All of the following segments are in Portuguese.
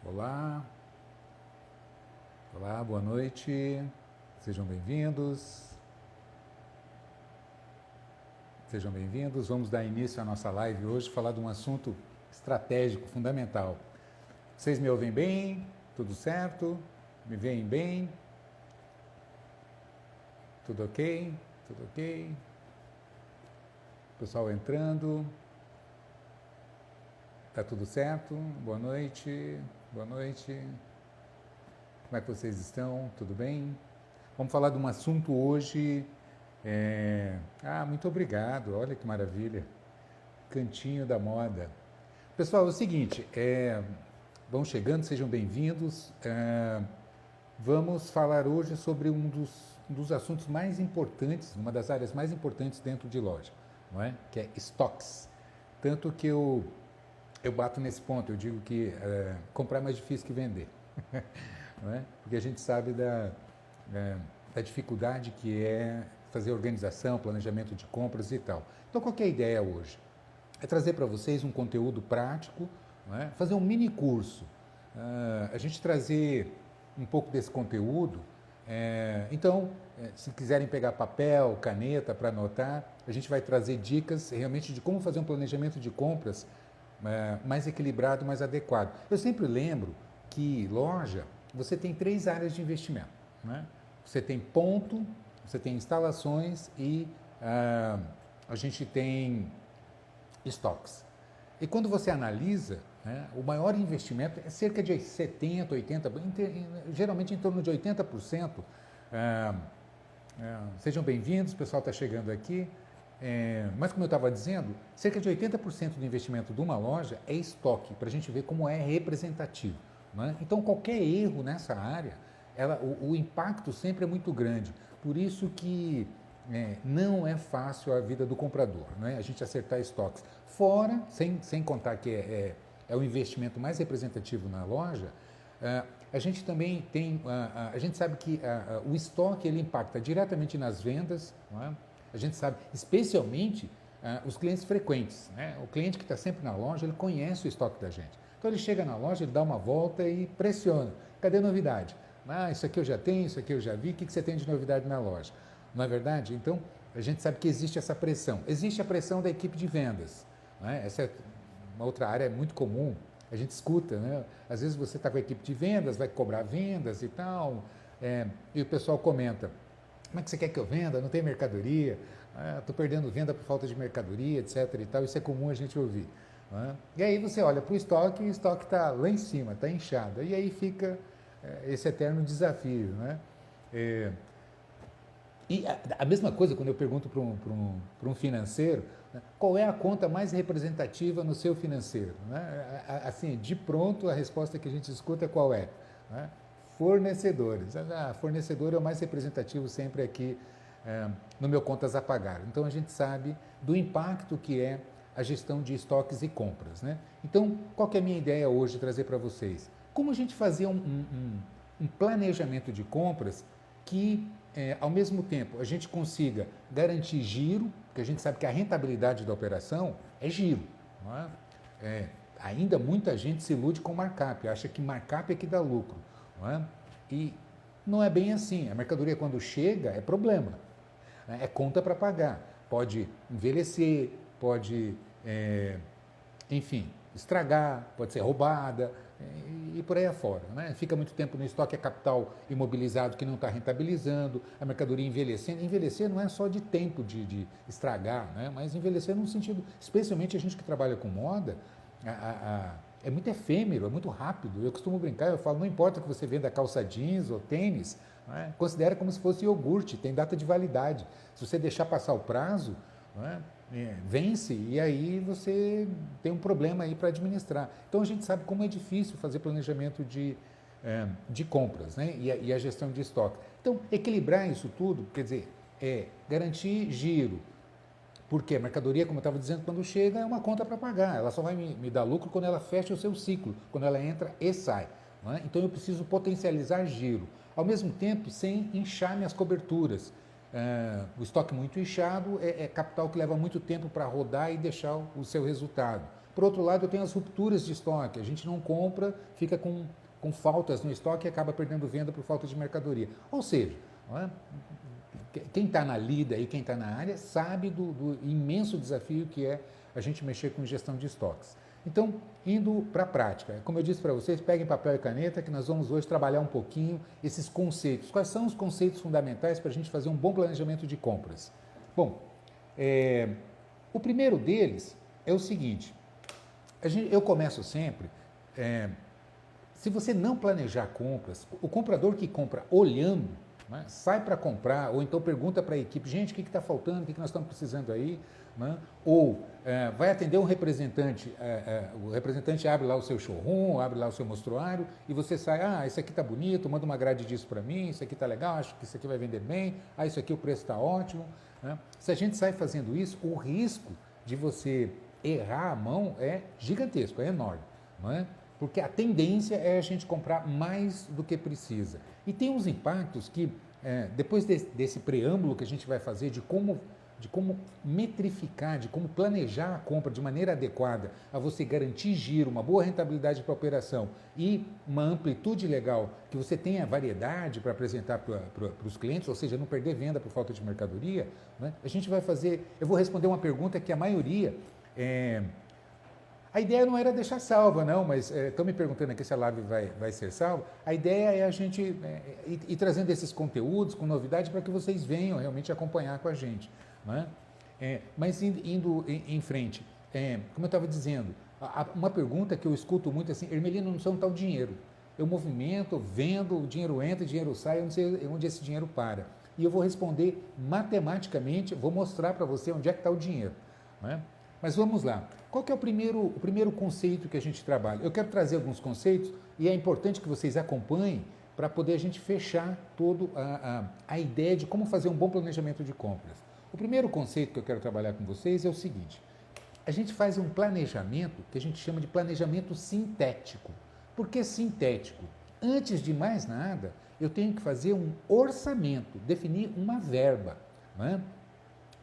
Olá, olá, boa noite, sejam bem-vindos, sejam bem-vindos. Vamos dar início à nossa live hoje, falar de um assunto estratégico, fundamental. Vocês me ouvem bem? Tudo certo? Me veem bem? Tudo ok? Tudo ok? Pessoal entrando, tá tudo certo? Boa noite, boa noite. Como é que vocês estão? Tudo bem? Vamos falar de um assunto hoje. Muito obrigado, olha que maravilha. Cantinho da moda. Pessoal, é o seguinte, vão chegando, sejam bem-vindos. Vamos falar hoje sobre um dos assuntos mais importantes, uma das áreas mais importantes dentro de loja, não é? Que é estoques. Tanto que eu bato nesse ponto, eu digo que comprar é mais difícil que vender. Não é? Porque a gente sabe da dificuldade que é fazer organização, planejamento de compras e tal. Então, qual que é a ideia hoje? É trazer para vocês um conteúdo prático, não é? Fazer um mini curso, a gente trazer um pouco desse conteúdo. Então, se quiserem pegar papel, caneta para anotar, a gente vai trazer dicas realmente de como fazer um planejamento de compras mais equilibrado, mais adequado. Eu sempre lembro que loja, você tem 3 áreas de investimento, né? Você tem ponto, você tem instalações e a gente tem estoques. E quando você analisa, né, o maior investimento é cerca de 70%, 80%, geralmente em torno de 80%. Sejam bem-vindos, o pessoal está chegando aqui. Mas como eu estava dizendo, cerca de 80% do investimento de uma loja é estoque, para a gente ver como é representativo. Né? Então, qualquer erro nessa área, o impacto sempre é muito grande. Por isso que não é fácil a vida do comprador, né? A gente acertar estoques. Fora, sem contar que é o investimento mais representativo na loja, a gente também tem, a gente sabe que o estoque ele impacta diretamente nas vendas, não é? A gente sabe, especialmente os clientes frequentes, né? O cliente que está sempre na loja, ele conhece o estoque da gente. Então ele chega na loja, ele dá uma volta e pressiona. Cadê a novidade? Isso aqui eu já tenho, isso aqui eu já vi, o que você tem de novidade na loja? Não é verdade? Então, a gente sabe que existe essa pressão. Existe a pressão da equipe de vendas. Não é? Essa é uma outra área muito comum. A gente escuta, né? Às vezes você está com a equipe de vendas, vai cobrar vendas e tal, e o pessoal comenta, como é que você quer que eu venda? Não tem mercadoria, estou perdendo venda por falta de mercadoria, etc. e tal. Isso é comum a gente ouvir. Não é? E aí você olha para o estoque e o estoque está lá em cima, está inchado. E aí fica esse eterno desafio. Né? E a mesma coisa quando eu pergunto para um financeiro, né, qual é a conta mais representativa no seu financeiro? Né? Assim, de pronto, a resposta que a gente escuta qual é? Né? Fornecedores. Fornecedor é o mais representativo sempre aqui no meu contas a pagar. Então, a gente sabe do impacto que é a gestão de estoques e compras. Né? Então, qual que é a minha ideia hoje de trazer para vocês? Como a gente fazer um planejamento de compras que, ao mesmo tempo, a gente consiga garantir giro, porque a gente sabe que a rentabilidade da operação é giro. Não é? Ainda muita gente se ilude com markup, acha que markup é que dá lucro. Não é? E não é bem assim. A mercadoria, quando chega, é problema. É conta para pagar. Pode envelhecer, pode, enfim, estragar, pode ser roubada e por aí afora. Né? Fica muito tempo no estoque, é capital imobilizado que não está rentabilizando, a mercadoria envelhecendo. Envelhecer não é só de tempo de estragar, né? Mas envelhecer num sentido, especialmente a gente que trabalha com moda, é muito efêmero, é muito rápido. Eu costumo brincar, eu falo, não importa que você venda calça jeans ou tênis, né? Considera como se fosse iogurte, tem data de validade. Se você deixar passar o prazo, né? Vence e aí você tem um problema aí para administrar. Então a gente sabe como é difícil fazer planejamento de compras, né? E a gestão de estoque. Então equilibrar isso tudo, quer dizer, garantir giro, porque a mercadoria, como eu estava dizendo, quando chega é uma conta para pagar, ela só vai me dar lucro quando ela fecha o seu ciclo, quando ela entra e sai. Não é? Então eu preciso potencializar giro, ao mesmo tempo sem inchar minhas coberturas. O estoque muito inchado é capital que leva muito tempo para rodar e deixar o seu resultado. Por outro lado, eu tenho as rupturas de estoque. A gente não compra, fica com faltas no estoque e acaba perdendo venda por falta de mercadoria. Ou seja, não é? Quem está na lida e quem está na área sabe do imenso desafio que é a gente mexer com gestão de estoques. Então, indo para a prática, como eu disse para vocês, peguem papel e caneta que nós vamos hoje trabalhar um pouquinho esses conceitos. Quais são os conceitos fundamentais para a gente fazer um bom planejamento de compras? Bom, o primeiro deles é o seguinte, eu começo sempre, se você não planejar compras, o comprador que compra olhando, né, sai para comprar, ou então pergunta para a equipe, gente, o que está faltando, o que nós estamos precisando aí? Né? Ou vai atender um representante, o representante abre lá o seu showroom, abre lá o seu mostruário e você sai, esse aqui está bonito, manda uma grade disso para mim, isso aqui está legal, acho que isso aqui vai vender bem, isso aqui o preço está ótimo. Né? Se a gente sai fazendo isso, o risco de você errar a mão é gigantesco, é enorme. Não é? Porque a tendência é a gente comprar mais do que precisa. E tem uns impactos que, depois desse preâmbulo que a gente vai fazer de como metrificar, de como planejar a compra de maneira adequada a você garantir giro, uma boa rentabilidade para a operação e uma amplitude legal, que você tenha variedade para apresentar para os clientes, ou seja, não perder venda por falta de mercadoria, né? A gente vai fazer, eu vou responder uma pergunta que a maioria... A ideia não era deixar salva, não, mas estão me perguntando aqui se a live vai ser salva. A ideia é a gente ir trazendo esses conteúdos com novidade para que vocês venham realmente acompanhar com a gente. Não é? Mas indo em frente, como eu estava dizendo, uma pergunta que eu escuto muito é assim, Hermelino, não sei onde está o dinheiro. Eu movimento, vendo, o dinheiro entra, o dinheiro sai, eu não sei onde esse dinheiro para. E eu vou responder matematicamente, vou mostrar para você onde é que está o dinheiro. Não é? Mas vamos lá. Qual que é o primeiro conceito que a gente trabalha? Eu quero trazer alguns conceitos e é importante que vocês acompanhem para poder a gente fechar toda a ideia de como fazer um bom planejamento de compras. O primeiro conceito que eu quero trabalhar com vocês é o seguinte. A gente faz um planejamento que a gente chama de planejamento sintético. Por que sintético? Antes de mais nada, eu tenho que fazer um orçamento, definir uma verba. Não é?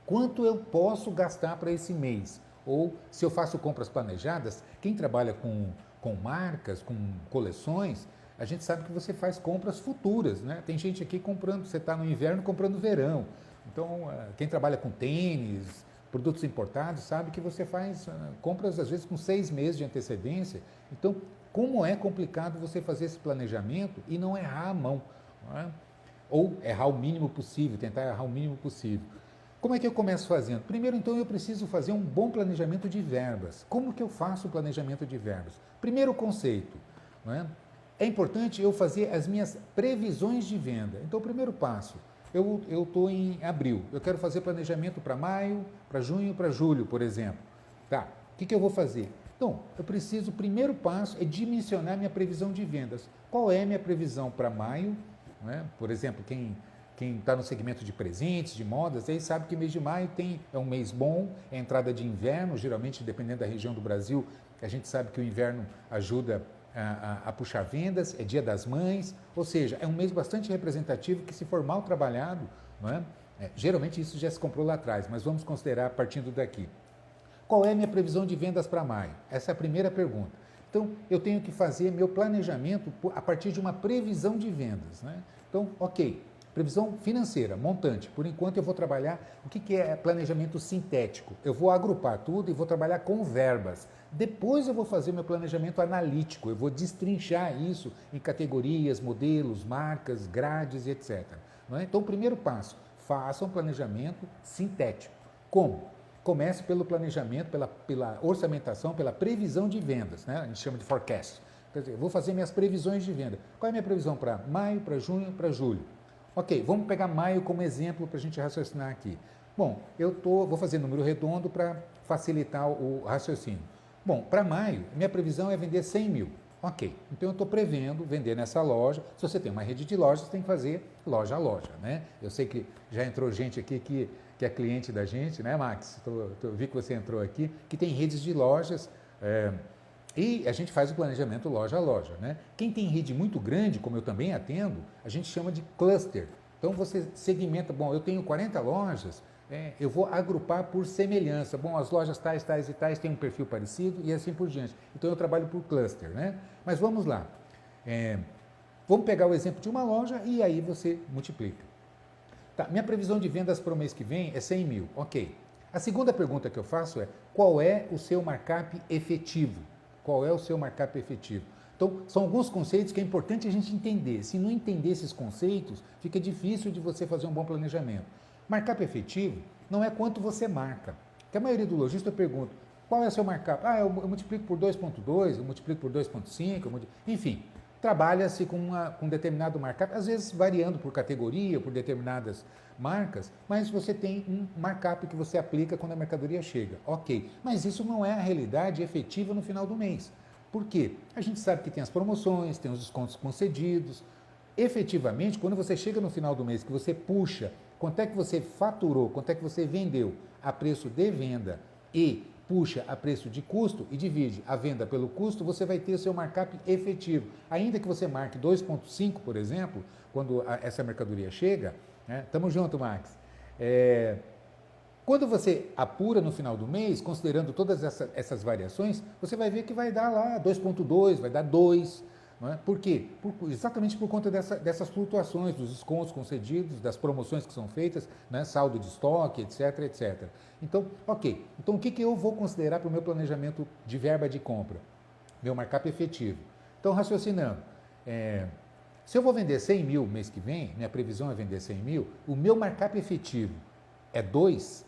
Quanto eu posso gastar para esse mês? Ou, se eu faço compras planejadas, quem trabalha com marcas, com coleções, a gente sabe que você faz compras futuras, né? Tem gente aqui comprando, você está no inverno comprando verão. Então, quem trabalha com tênis, produtos importados, sabe que você faz compras, às vezes, com 6 meses de antecedência. Então, como é complicado você fazer esse planejamento e não errar a mão, não é? Ou errar o mínimo possível, tentar errar o mínimo possível. Como é que eu começo fazendo? Primeiro, então, eu preciso fazer um bom planejamento de verbas. Como que eu faço o planejamento de verbas? Primeiro conceito, não é? É importante eu fazer as minhas previsões de venda. Então, o primeiro passo, eu estou em abril, eu quero fazer planejamento para maio, para junho, para julho, por exemplo. Tá, o que eu vou fazer? Então, eu preciso, o primeiro passo é dimensionar minha previsão de vendas. Qual é a minha previsão para maio? Não é? Por exemplo, quem está no segmento de presentes, de modas, aí sabe que mês de maio é um mês bom, é entrada de inverno, geralmente, dependendo da região do Brasil, a gente sabe que o inverno ajuda a puxar vendas, é dia das mães, ou seja, é um mês bastante representativo que, se for mal trabalhado, não é? Geralmente isso já se comprou lá atrás, mas vamos considerar partindo daqui. Qual é a minha previsão de vendas para maio? Essa é a primeira pergunta. Então, eu tenho que fazer meu planejamento a partir de uma previsão de vendas, né? Então, ok. Previsão financeira, montante. Por enquanto eu vou trabalhar, o que é planejamento sintético? Eu vou agrupar tudo e vou trabalhar com verbas. Depois eu vou fazer meu planejamento analítico, eu vou destrinchar isso em categorias, modelos, marcas, grades, etc. Não é? Então, o primeiro passo, faça um planejamento sintético. Como? Comece pelo planejamento, pela orçamentação, pela previsão de vendas, né? A gente chama de forecast. Quer dizer, eu vou fazer minhas previsões de venda. Qual é a minha previsão para maio, para junho, para julho? Ok, vamos pegar maio como exemplo para a gente raciocinar aqui. Bom, vou fazer número redondo para facilitar o raciocínio. Bom, para maio, minha previsão é vender 100 mil. Ok, então eu estou prevendo vender nessa loja. Se você tem uma rede de lojas, você tem que fazer loja a loja, né? Eu sei que já entrou gente aqui que é cliente da gente, né, Max? Eu vi que você entrou aqui, que tem redes de lojas... E a gente faz o planejamento loja a loja, né? Quem tem rede muito grande, como eu também atendo, a gente chama de cluster. Então você segmenta, bom, eu tenho 40 lojas, eu vou agrupar por semelhança. Bom, as lojas tais, tais e tais têm um perfil parecido e assim por diante. Então eu trabalho por cluster, né? Mas vamos lá. Vamos pegar o exemplo de uma loja e aí você multiplica. Tá, minha previsão de vendas para o mês que vem é 100 mil. Ok. A segunda pergunta que eu faço é: qual é o seu markup efetivo? Qual é o seu markup efetivo? Então, são alguns conceitos que é importante a gente entender. Se não entender esses conceitos, fica difícil de você fazer um bom planejamento. Markup efetivo não é quanto você marca. Porque a maioria do lojista eu pergunto: qual é o seu markup? Ah, eu multiplico por 2,2, eu multiplico por 2,5, enfim. Trabalha-se com um determinado markup, às vezes variando por categoria, por determinadas marcas, mas você tem um markup que você aplica quando a mercadoria chega. Ok, mas isso não é a realidade efetiva no final do mês. Por quê? A gente sabe que tem as promoções, tem os descontos concedidos. Efetivamente, quando você chega no final do mês, que você puxa quanto é que você faturou, quanto é que você vendeu a preço de venda e puxa a preço de custo e divide a venda pelo custo, você vai ter o seu markup efetivo. Ainda que você marque 2,5, por exemplo, quando essa mercadoria chega, né? Tamo junto, Max. Quando você apura no final do mês, considerando todas essas variações, você vai ver que vai dar lá 2,2, vai dar 2. Não é? Por quê? Exatamente por conta dessas flutuações, dos descontos concedidos, das promoções que são feitas, né? Saldo de estoque, etc, etc. Então, ok. Então, o que eu vou considerar para o meu planejamento de verba de compra? Meu markup efetivo. Então, raciocinando, se eu vou vender 100 mil mês que vem, minha previsão é vender 100 mil, o meu markup efetivo é 2,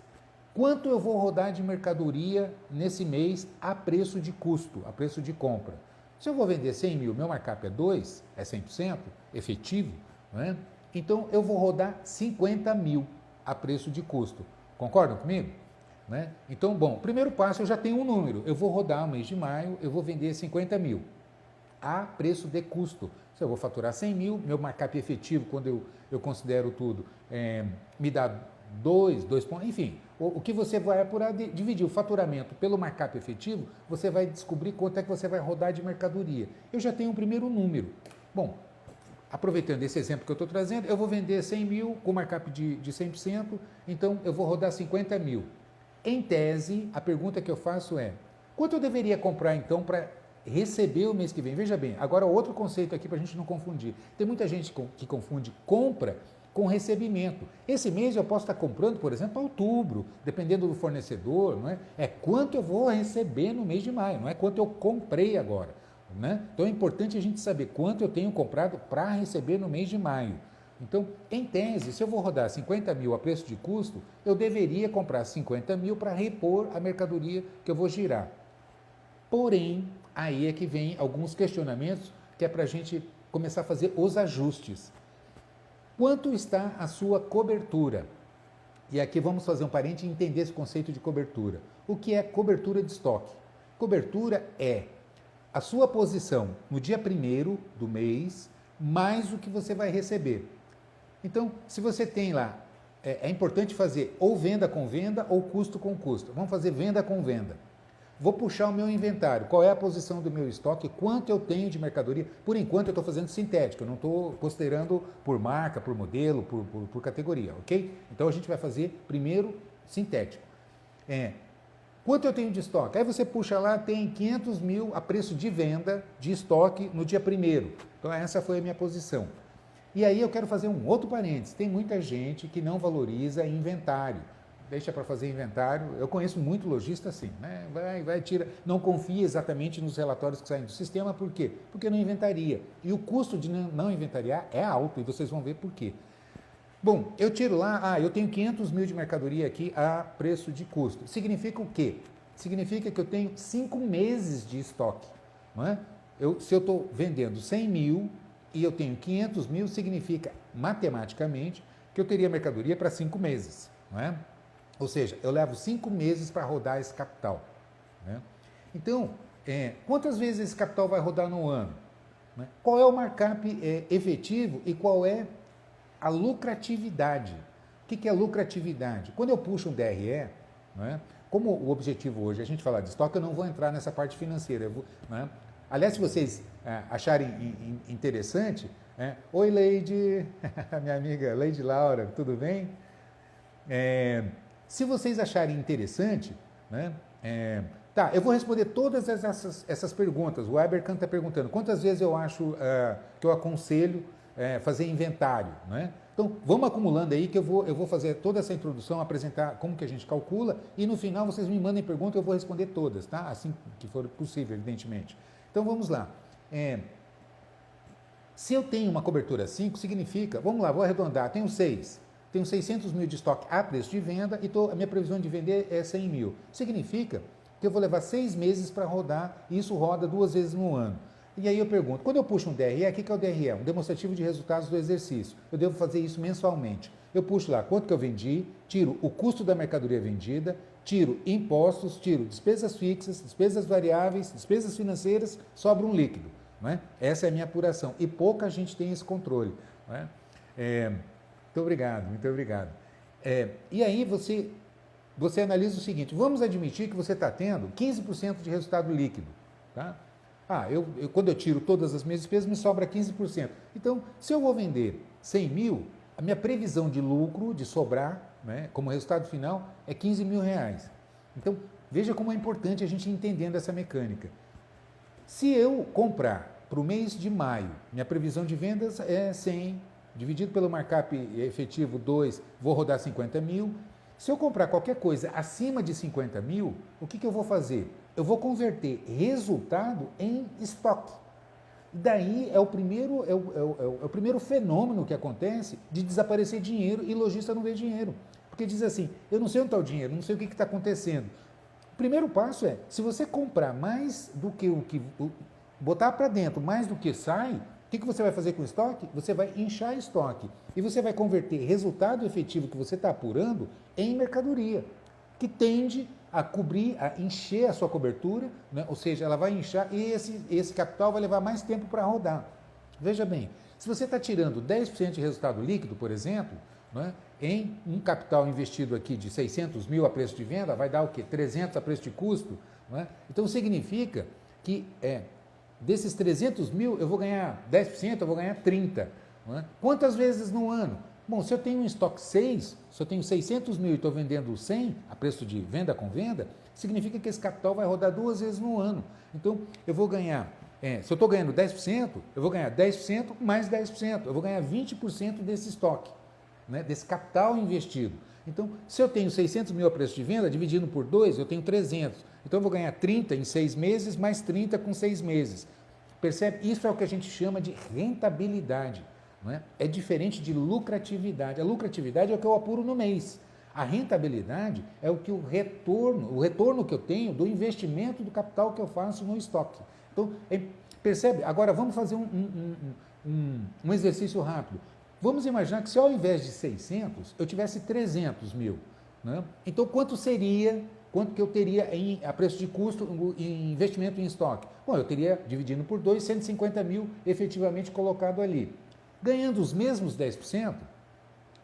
quanto eu vou rodar de mercadoria nesse mês a preço de custo, a preço de compra? Se eu vou vender 100 mil, meu markup é 2, é 100% efetivo, né? Então eu vou rodar 50 mil a preço de custo. Concordam comigo? Né? Então, bom, primeiro passo eu já tenho um número. Eu vou rodar no mês de maio, eu vou vender 50 mil a preço de custo. Se eu vou faturar 100 mil, meu markup efetivo, quando eu considero tudo, me dá 2 pontos, enfim. O que você vai apurar, dividir o faturamento pelo markup efetivo, você vai descobrir quanto é que você vai rodar de mercadoria. Eu já tenho um primeiro número. Bom, aproveitando esse exemplo que eu estou trazendo, eu vou vender 100 mil com markup de 100%, então eu vou rodar 50 mil. Em tese, a pergunta que eu faço é: quanto eu deveria comprar então para receber o mês que vem? Veja bem, agora outro conceito aqui para a gente não confundir. Tem muita gente que confunde compra com recebimento. Esse mês eu posso estar comprando, por exemplo, outubro, dependendo do fornecedor, não é? É quanto eu vou receber no mês de maio, não é quanto eu comprei agora, né? Então é importante a gente saber quanto eu tenho comprado para receber no mês de maio. Então, em tese, se eu vou rodar 50 mil a preço de custo, eu deveria comprar 50 mil para repor a mercadoria que eu vou girar. Porém, aí é que vem alguns questionamentos que é para a gente começar a fazer os ajustes. Quanto está a sua cobertura? E aqui vamos fazer um parênteses e entender esse conceito de cobertura. O que é cobertura de estoque? Cobertura é a sua posição no dia 1º do mês, mais o que você vai receber. Então, se você tem lá, é importante fazer ou venda com venda ou custo com custo. Vamos fazer venda com venda. Vou puxar o meu inventário, qual é a posição do meu estoque, quanto eu tenho de mercadoria. Por enquanto eu estou fazendo sintético, eu não estou considerando por marca, por modelo, por categoria, ok? Então a gente vai fazer primeiro sintético. Quanto eu tenho de estoque? Aí você puxa lá, tem 500 mil a preço de venda de estoque no dia 1º. Então essa foi a minha posição. E aí eu quero fazer um outro parênteses. Tem muita gente que não valoriza inventário. Deixa para fazer inventário. Eu conheço muito lojista assim, né? Tira, não confia exatamente nos relatórios que saem do sistema, por quê? Porque não inventaria. E o custo de não inventariar é alto, e vocês vão ver por quê. Bom, eu tiro lá, eu tenho 500 mil de mercadoria aqui a preço de custo. Significa o quê? Significa que eu tenho 5 meses de estoque, não é? Se eu estou vendendo 100 mil e eu tenho 500 mil, significa, matematicamente, que eu teria mercadoria para 5 meses, não é? Ou seja, eu levo 5 meses para rodar esse capital, né? Então, quantas vezes esse capital vai rodar no ano? Né? Qual é o markup efetivo e qual é a lucratividade? O que é lucratividade? Quando eu puxo um DRE, né, como o objetivo hoje é a gente falar de estoque, eu não vou entrar nessa parte financeira. Né? Aliás, se vocês acharem interessante, oi Leide, minha amiga Leide Laura, tudo bem? Se vocês acharem interessante, né, tá, eu vou responder todas essas perguntas. O Eberkan está perguntando quantas vezes eu acho que eu aconselho fazer inventário, né? Então, vamos acumulando aí que eu vou fazer toda essa introdução, apresentar como que a gente calcula e no final vocês me mandem perguntas, eu vou responder todas, tá? Assim que for possível, evidentemente. Então, vamos lá. Se eu tenho uma cobertura 5, significa, vamos lá, vou arredondar, tenho 6. Tenho 600 mil de estoque a preço de venda e a minha previsão de vender é 100 mil. Significa que eu vou levar 6 meses para rodar e isso roda 2 vezes no ano. E aí eu pergunto, quando eu puxo um DRE, o que é o DRE? Um demonstrativo de resultados do exercício. Eu devo fazer isso mensalmente. Eu puxo lá quanto que eu vendi, tiro o custo da mercadoria vendida, tiro impostos, tiro despesas fixas, despesas variáveis, despesas financeiras, sobra um líquido. Não é? Essa é a minha apuração. E pouca gente tem esse controle. Não é? Muito obrigado, muito obrigado. E aí você analisa o seguinte, vamos admitir que você está tendo 15% de resultado líquido. Tá? Quando eu tiro todas as minhas despesas, me sobra 15%. Então, se eu vou vender 100 mil, a minha previsão de lucro, de sobrar, né, como resultado final, é 15 mil reais. Então, veja como é importante a gente entendendo essa mecânica. Se eu comprar para o mês de maio, minha previsão de vendas é 100, dividido pelo markup efetivo 2, vou rodar 50 mil. Se eu comprar qualquer coisa acima de 50 mil, o que eu vou fazer? Eu vou converter resultado em estoque. Daí é o primeiro fenômeno que acontece de desaparecer dinheiro e lojista não vê dinheiro. Porque diz assim, eu não sei onde está o dinheiro, não sei o que está acontecendo. O primeiro passo é, se você comprar mais do que botar para dentro mais do que sai, o que você vai fazer com o estoque? Você vai inchar estoque e você vai converter resultado efetivo que você está apurando em mercadoria, que tende a cobrir, a encher a sua cobertura, né? Ou seja, ela vai inchar e esse capital vai levar mais tempo para rodar. Veja bem, se você está tirando 10% de resultado líquido, por exemplo, né, em um capital investido aqui de 600 mil a preço de venda, vai dar o quê? 300 a preço de custo? Né? Então significa que desses 300 mil eu vou ganhar 10%, eu vou ganhar 30%. Né? Quantas vezes no ano? Bom, se eu tenho um estoque 6, se eu tenho 600 mil e estou vendendo 100 a preço de venda com venda, significa que esse capital vai rodar 2 vezes no ano. Então, eu vou ganhar, se eu estou ganhando 10%, eu vou ganhar 10% mais 10%, eu vou ganhar 20% desse estoque, né, desse capital investido. Então, se eu tenho 600 mil a preço de venda, dividindo por 2, eu tenho 300. Então, eu vou ganhar 30 em 6 meses, mais 30 com 6 meses. Percebe? Isso é o que a gente chama de rentabilidade. Não é? É diferente de lucratividade. A lucratividade é o que eu apuro no mês. A rentabilidade é o retorno que eu tenho do investimento do capital que eu faço no estoque. Então, percebe? Agora, vamos fazer um exercício rápido. Vamos imaginar que se ao invés de 600, eu tivesse 300 mil. Né? Então, quanto que eu teria a preço de custo em investimento em estoque? Bom, eu teria, dividindo por 2, 150 mil efetivamente colocado ali. Ganhando os mesmos 10%,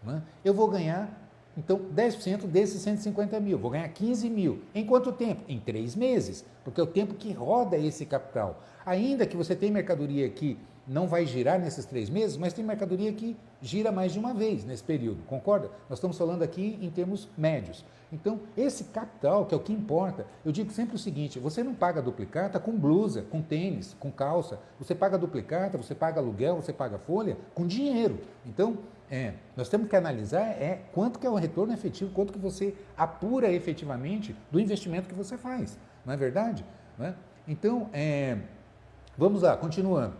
né, eu vou ganhar, então, 10% desses 150 mil. Vou ganhar 15 mil. Em quanto tempo? Em 3 meses, porque é o tempo que roda esse capital. Ainda que você tenha mercadoria que não vai girar nesses 3 meses, mas tem mercadoria que gira mais de uma vez nesse período, concorda? Nós estamos falando aqui em termos médios. Então, esse capital, que é o que importa, eu digo sempre o seguinte, você não paga duplicata com blusa, com tênis, com calça, você paga duplicata, você paga aluguel, você paga folha com dinheiro. Então, nós temos que analisar quanto que é o retorno efetivo, quanto que você apura efetivamente do investimento que você faz, não é verdade? Não é? Então, vamos lá, continuando.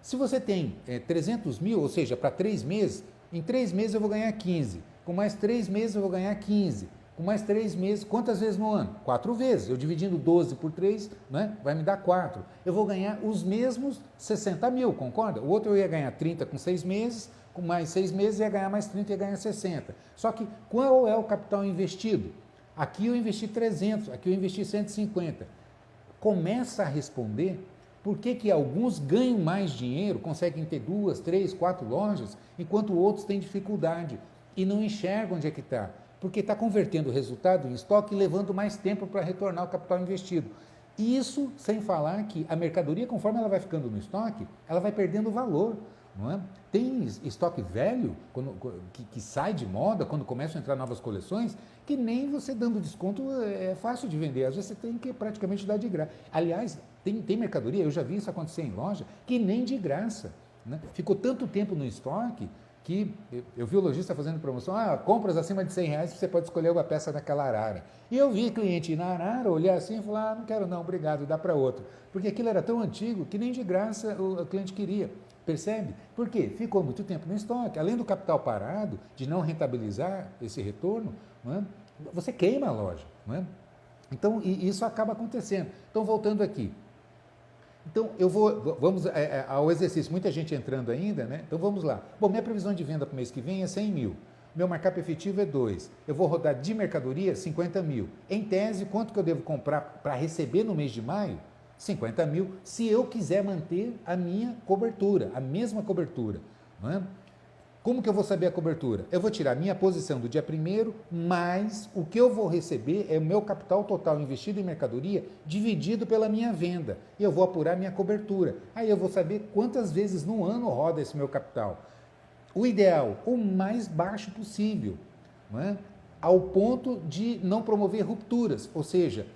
Se você tem 300 mil, ou seja, para 3 meses, em 3 meses eu vou ganhar 15, com mais 3 meses eu vou ganhar 15, com mais 3 meses, quantas vezes no ano? 4 vezes, eu dividindo 12 por 3, né, vai me dar 4. Eu vou ganhar os mesmos 60 mil, concorda? O outro eu ia ganhar 30 com 6 meses, com mais 6 meses ia ganhar mais 30 e ia ganhar 60. Só que qual é o capital investido? Aqui eu investi 300, aqui eu investi 150. Começa a responder por que alguns ganham mais dinheiro, conseguem ter 2, 3, 4 lojas, enquanto outros têm dificuldade e não enxergam onde é que está. Porque está convertendo o resultado em estoque e levando mais tempo para retornar o capital investido. Isso sem falar que a mercadoria, conforme ela vai ficando no estoque, ela vai perdendo valor. não é? Tem estoque velho que sai de moda quando começam a entrar novas coleções, que nem você dando desconto é fácil de vender. Às vezes você tem que praticamente dar de graça. Aliás, tem mercadoria, eu já vi isso acontecer em loja, que nem de graça. Né? Ficou tanto tempo no estoque que eu vi o lojista fazendo promoção, compras acima de R$100 você pode escolher uma peça daquela arara. E eu vi cliente ir na arara, olhar assim e falar, não quero não, obrigado, dá para outro. Porque aquilo era tão antigo que nem de graça o cliente queria. Percebe? Por quê? Ficou muito tempo no estoque. Além do capital parado, de não rentabilizar esse retorno, não é? Você queima a loja. Não é? Então, isso acaba acontecendo. Então, voltando aqui. Então, vamos ao exercício, muita gente entrando ainda, né? Então, vamos lá. Bom, minha previsão de venda para o mês que vem é 100 mil. Meu markup efetivo é 2. Eu vou rodar de mercadoria 50 mil. Em tese, quanto que eu devo comprar para receber no mês de maio? 50 mil, se eu quiser manter a minha cobertura, a mesma cobertura. Não é? Como que eu vou saber a cobertura? Eu vou tirar a minha posição do dia 1º, mais o que eu vou receber é o meu capital total investido em mercadoria dividido pela minha venda. E eu vou apurar minha cobertura. Aí eu vou saber quantas vezes no ano roda esse meu capital. O ideal, o mais baixo possível, não é? Ao ponto de não promover rupturas, ou seja,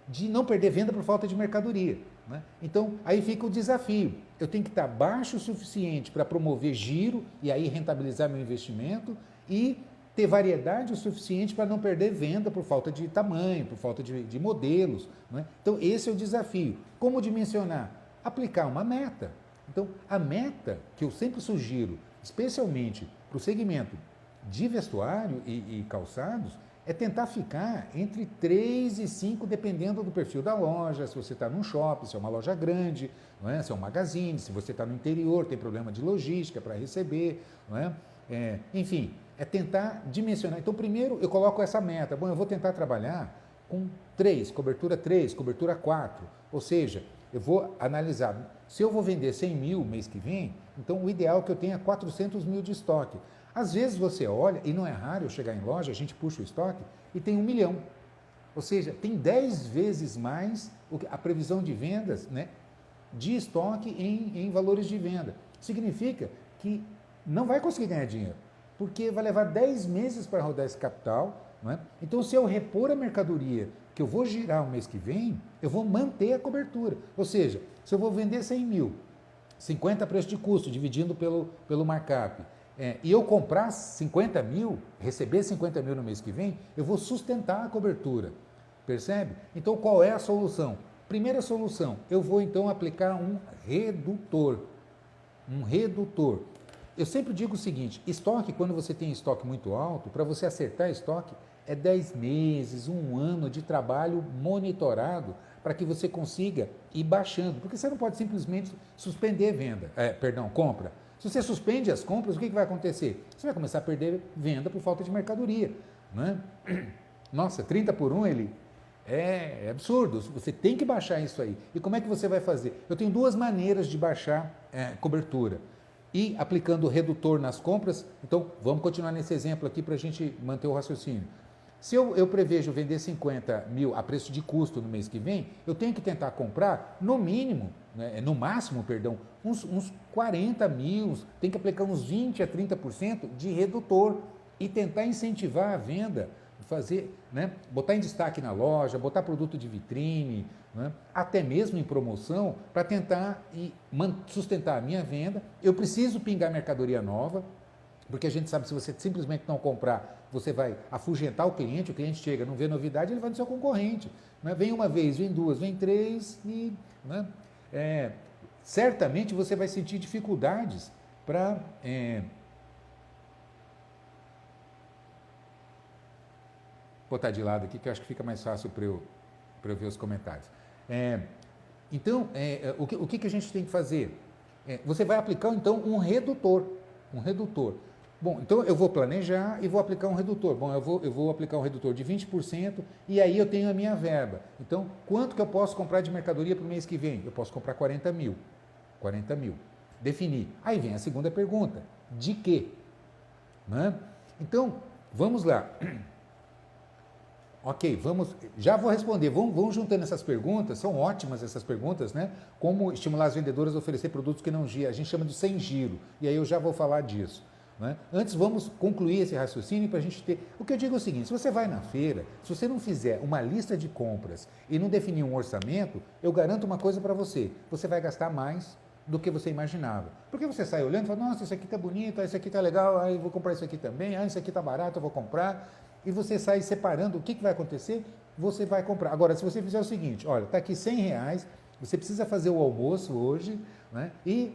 de não perder venda por falta de mercadoria. Né? Então, aí fica o desafio. Eu tenho que estar baixo o suficiente para promover giro e aí rentabilizar meu investimento e ter variedade o suficiente para não perder venda por falta de tamanho, por falta de modelos. Né? Então, esse é o desafio. Como dimensionar? Aplicar uma meta. Então, a meta que eu sempre sugiro, especialmente para o segmento de vestuário e calçados, é tentar ficar entre 3 e 5, dependendo do perfil da loja, se você está num shopping, se é uma loja grande, não é? Se é um magazine, se você está no interior, tem problema de logística para receber, não é? Enfim, é tentar dimensionar. Então, primeiro eu coloco essa meta, bom, eu vou tentar trabalhar com 3, cobertura 4, ou seja, eu vou analisar, se eu vou vender 100 mil mês que vem, então o ideal é que eu tenha 400 mil de estoque. Às vezes você olha, e não é raro eu chegar em loja, a gente puxa o estoque e tem 1 milhão. Ou seja, tem 10 vezes mais a previsão de vendas, né, de estoque em valores de venda. Significa que não vai conseguir ganhar dinheiro, porque vai levar 10 meses para rodar esse capital. Não é? Então, se eu repor a mercadoria que eu vou girar o mês que vem, eu vou manter a cobertura. Ou seja, se eu vou vender 100 mil, 50 preço de custo, dividindo pelo markup, e eu comprar 50 mil, receber 50 mil no mês que vem, eu vou sustentar a cobertura. Percebe? Então, qual é a solução? Primeira solução, eu vou então aplicar um redutor. Um redutor. Eu sempre digo o seguinte, estoque, quando você tem estoque muito alto, para você acertar estoque, é 10 meses, 1 ano de trabalho monitorado para que você consiga ir baixando. Porque você não pode simplesmente suspender compra. Se você suspende as compras, o que vai acontecer? Você vai começar a perder venda por falta de mercadoria. Né? Nossa, 30 por 1, ele é absurdo. Você tem que baixar isso aí. E como é que você vai fazer? Eu tenho 2 maneiras de baixar cobertura. E aplicando o redutor nas compras, então vamos continuar nesse exemplo aqui para a gente manter o raciocínio. Se eu prevejo vender 50 mil a preço de custo no mês que vem, eu tenho que tentar comprar no mínimo, no máximo, uns 40 mil, tem que aplicar uns 20 a 30% de redutor e tentar incentivar a venda, fazer, botar em destaque na loja, botar produto de vitrine, até mesmo em promoção, para tentar sustentar a minha venda. Eu preciso pingar mercadoria nova, porque a gente sabe que se você simplesmente não comprar, você vai afugentar o cliente chega, não vê novidade, ele vai no seu concorrente. Vem uma vez, vem 2, vem 3 e certamente você vai sentir dificuldades para botar de lado aqui, que eu acho que fica mais fácil para eu ver os comentários. Então, o que a gente tem que fazer? Você vai aplicar, então, um redutor. Bom, então eu vou planejar e vou aplicar um redutor. Bom, eu vou aplicar um redutor de 20% e aí eu tenho a minha verba. Então, quanto que eu posso comprar de mercadoria para o mês que vem? Eu posso comprar 40 mil. 40 mil. Definir. Aí vem a segunda pergunta. De quê? Então, vamos lá. Ok, já vou responder. Vamos juntando essas perguntas, são ótimas essas perguntas, né? Como estimular as vendedoras a oferecer produtos que não giram, a gente chama de sem giro, e aí eu já vou falar disso. Né? Antes, vamos concluir esse raciocínio para a gente ter. O que eu digo é o seguinte: se você vai na feira, se você não fizer uma lista de compras e não definir um orçamento, eu garanto uma coisa para você: você vai gastar mais do que você imaginava. Porque você sai olhando e fala: nossa, isso aqui tá bonito, isso aqui tá legal, eu vou comprar isso aqui também, isso aqui tá barato, eu vou comprar. E você sai separando o que vai acontecer, você vai comprar. Agora, se você fizer o seguinte: olha, está aqui R$ 100, você precisa fazer o almoço hoje, né? E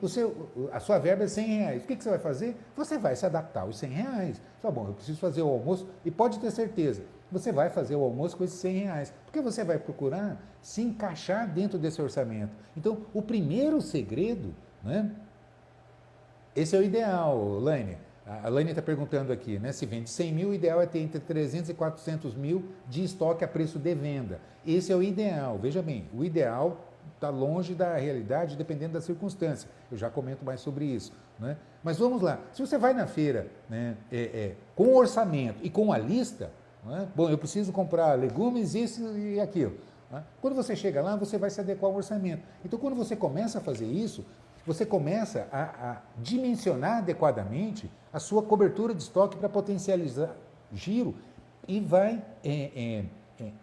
a sua verba é R$ 100. O que você vai fazer? Você vai se adaptar aos R$ 100. Tá bom, eu preciso fazer o almoço, e pode ter certeza, você vai fazer o almoço com esses R$ 100, porque você vai procurar se encaixar dentro desse orçamento. Então, o primeiro segredo, né? Esse é o ideal, Laine. A Laine está perguntando aqui, né? Se vende 100 mil, o ideal é ter entre 300 e 400 mil de estoque a preço de venda. Esse é o ideal. Veja bem, o ideal está longe da realidade, dependendo da circunstância. Eu já comento mais sobre isso. Né? Mas vamos lá. Se você vai na feira, né, com o orçamento e com a lista, né, bom, eu preciso comprar legumes, isso e aquilo. Né? Quando você chega lá, você vai se adequar ao orçamento. Então, quando você começa a fazer isso, você começa a dimensionar adequadamente a sua cobertura de estoque para potencializar giro e vai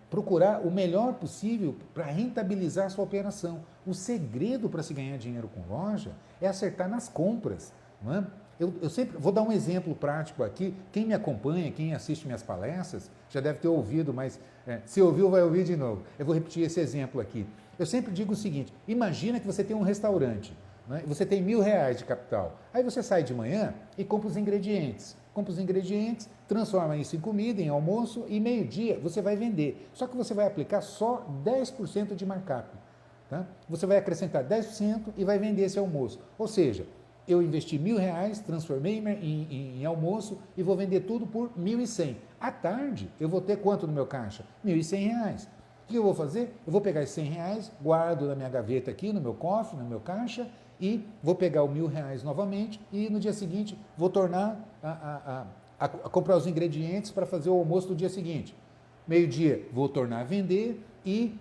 procurar o melhor possível para rentabilizar a sua operação. O segredo para se ganhar dinheiro com loja é acertar nas compras. Não é? Eu sempre vou dar um exemplo prático aqui. Quem me acompanha, quem assiste minhas palestras, já deve ter ouvido, mas se ouviu, vai ouvir de novo. Eu vou repetir esse exemplo aqui. Eu sempre digo o seguinte: imagina que você tem um restaurante. Né? Você tem R$ 1.000 de capital. Aí você sai de manhã e compra os ingredientes. Compra os ingredientes, transforma isso em comida, em almoço, e meio-dia você vai vender. Só que você vai aplicar só 10% de markup. Tá? Você vai acrescentar 10% e vai vender esse almoço. Ou seja, eu investi R$ 1.000, transformei em almoço e vou vender tudo por 1.100. À tarde, eu vou ter quanto no meu caixa? R$ 1.100. O que eu vou fazer? Eu vou pegar esses R$ 100, guardo na minha gaveta aqui, no meu cofre, no meu caixa, e vou pegar o R$ 1.000 novamente e no dia seguinte vou tornar a comprar os ingredientes para fazer o almoço do dia seguinte. Meio-dia vou tornar a vender e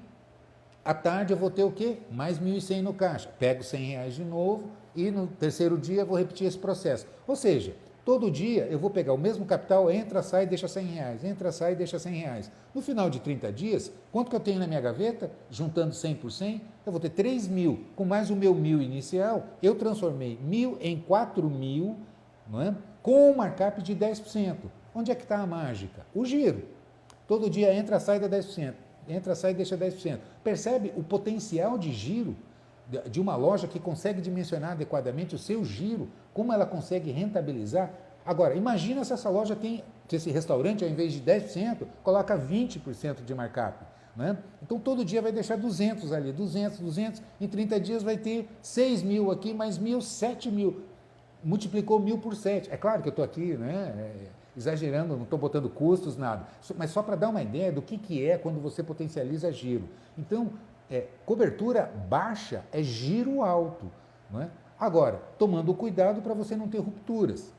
à tarde eu vou ter o quê? Mais 1.100 no caixa. Pego R$ 100 de novo e no terceiro dia vou repetir esse processo. Ou seja, todo dia eu vou pegar o mesmo capital, entra, sai, deixa R$ 100, entra, sai, deixa R$ 100. No final de 30 dias, quanto que eu tenho na minha gaveta, juntando 100 por 100, eu vou ter 3.000, com mais o meu 1.000 inicial, eu transformei 1.000 em 4.000, não é? Com um markup de 10%. Onde é que está a mágica? O giro. Todo dia entra, sai, dá 10%. Entra, sai, deixa 10%. Percebe o potencial de giro de uma loja que consegue dimensionar adequadamente o seu giro, como ela consegue rentabilizar. Agora, imagina se essa loja tem, se esse restaurante, ao invés de 10%, coloca 20% de markup. Né? Então, todo dia vai deixar 200 ali, 200, em 30 dias vai ter 6.000 aqui, mais 1.000, 7.000. Multiplicou 1.000 por 7. É claro que eu estou aqui, né, exagerando, não estou botando custos, nada. Mas só para dar uma ideia do que é quando você potencializa giro. Então, cobertura baixa é giro alto. Não é? Agora, tomando cuidado para você não ter rupturas.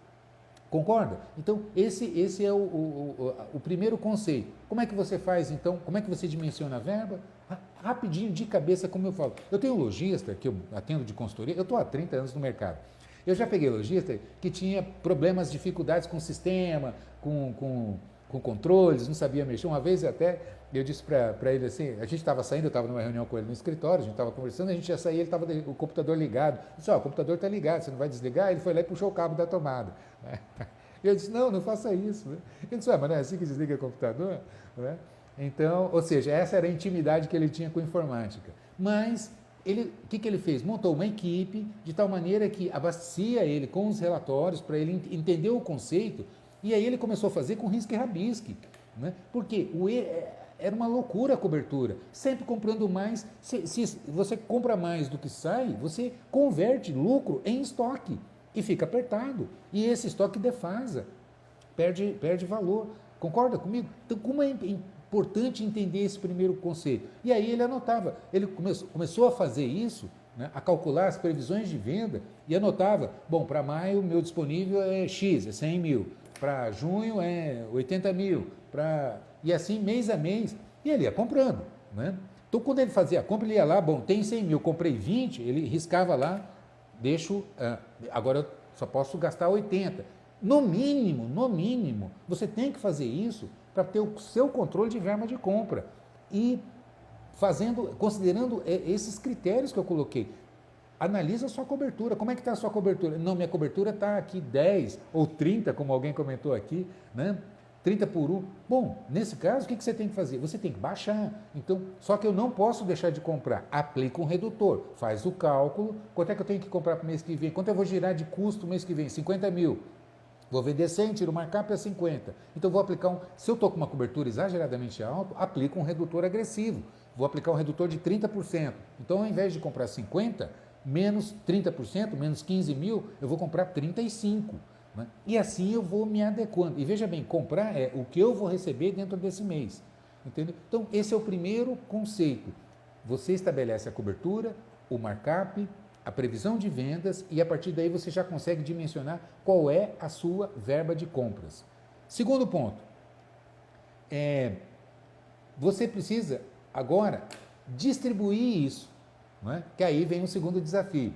Concorda? Então, esse é o primeiro conceito. Como é que você faz, então? Como é que você dimensiona a verba? Rapidinho, de cabeça, como eu falo. Eu tenho um lojista que eu atendo de consultoria, eu estou há 30 anos no mercado. Eu já peguei lojista que tinha problemas, dificuldades com o sistema, com controles, não sabia mexer. Uma vez até eu disse para ele assim, a gente estava saindo, eu estava numa reunião com ele no escritório, a gente estava conversando, a gente ia sair, ele estava o computador ligado. Eu disse, o computador está ligado, você não vai desligar? Ele foi lá e puxou o cabo da tomada. E eu disse, não faça isso. Ele disse, mas não é assim que desliga o computador? Então, ou seja, essa era a intimidade que ele tinha com a informática. Mas o que ele fez? Montou uma equipe de tal maneira que abastecia ele com os relatórios para ele entender o conceito, e aí ele começou a fazer com risco e rabisque. Né? Porque era uma loucura a cobertura, sempre comprando mais. Se você compra mais do que sai, você converte lucro em estoque e fica apertado. E esse estoque defasa, perde valor. Concorda comigo? Então, como é importante entender esse primeiro conceito? E aí ele anotava, ele começou a fazer isso, né, a calcular as previsões de venda e anotava, bom, para maio o meu disponível é X, é 100 mil, para junho é 80 mil, para E assim, mês a mês, e ele ia comprando, né? Então, quando ele fazia a compra, ele ia lá, bom, tem 100 mil, comprei 20, ele riscava lá, deixo, agora eu só posso gastar 80. No mínimo, você tem que fazer isso para ter o seu controle de verba de compra. E considerando esses critérios que eu coloquei. Analisa a sua cobertura. Como é que está a sua cobertura? Não, minha cobertura está aqui 10 ou 30, como alguém comentou aqui, né? 30 por 1. Bom, nesse caso, o que você tem que fazer? Você tem que baixar. Então, só que eu não posso deixar de comprar. Aplica um redutor, faz o cálculo. Quanto é que eu tenho que comprar para o mês que vem? Quanto eu vou girar de custo no mês que vem? 50 mil. Vou vender 100, tiro o markup a 50. Então, vou aplicar se eu estou com uma cobertura exageradamente alta, aplico um redutor agressivo. Vou aplicar um redutor de 30%. Então, ao invés de comprar 50, menos 30%, menos 15 mil, eu vou comprar 35. Né? E assim eu vou me adequando. E veja bem, comprar é o que eu vou receber dentro desse mês. Entendeu? Então, esse é o primeiro conceito. Você estabelece a cobertura, o markup, a previsão de vendas e a partir daí você já consegue dimensionar qual é a sua verba de compras. Segundo ponto, você precisa agora distribuir isso, não é? Que aí vem um segundo desafio.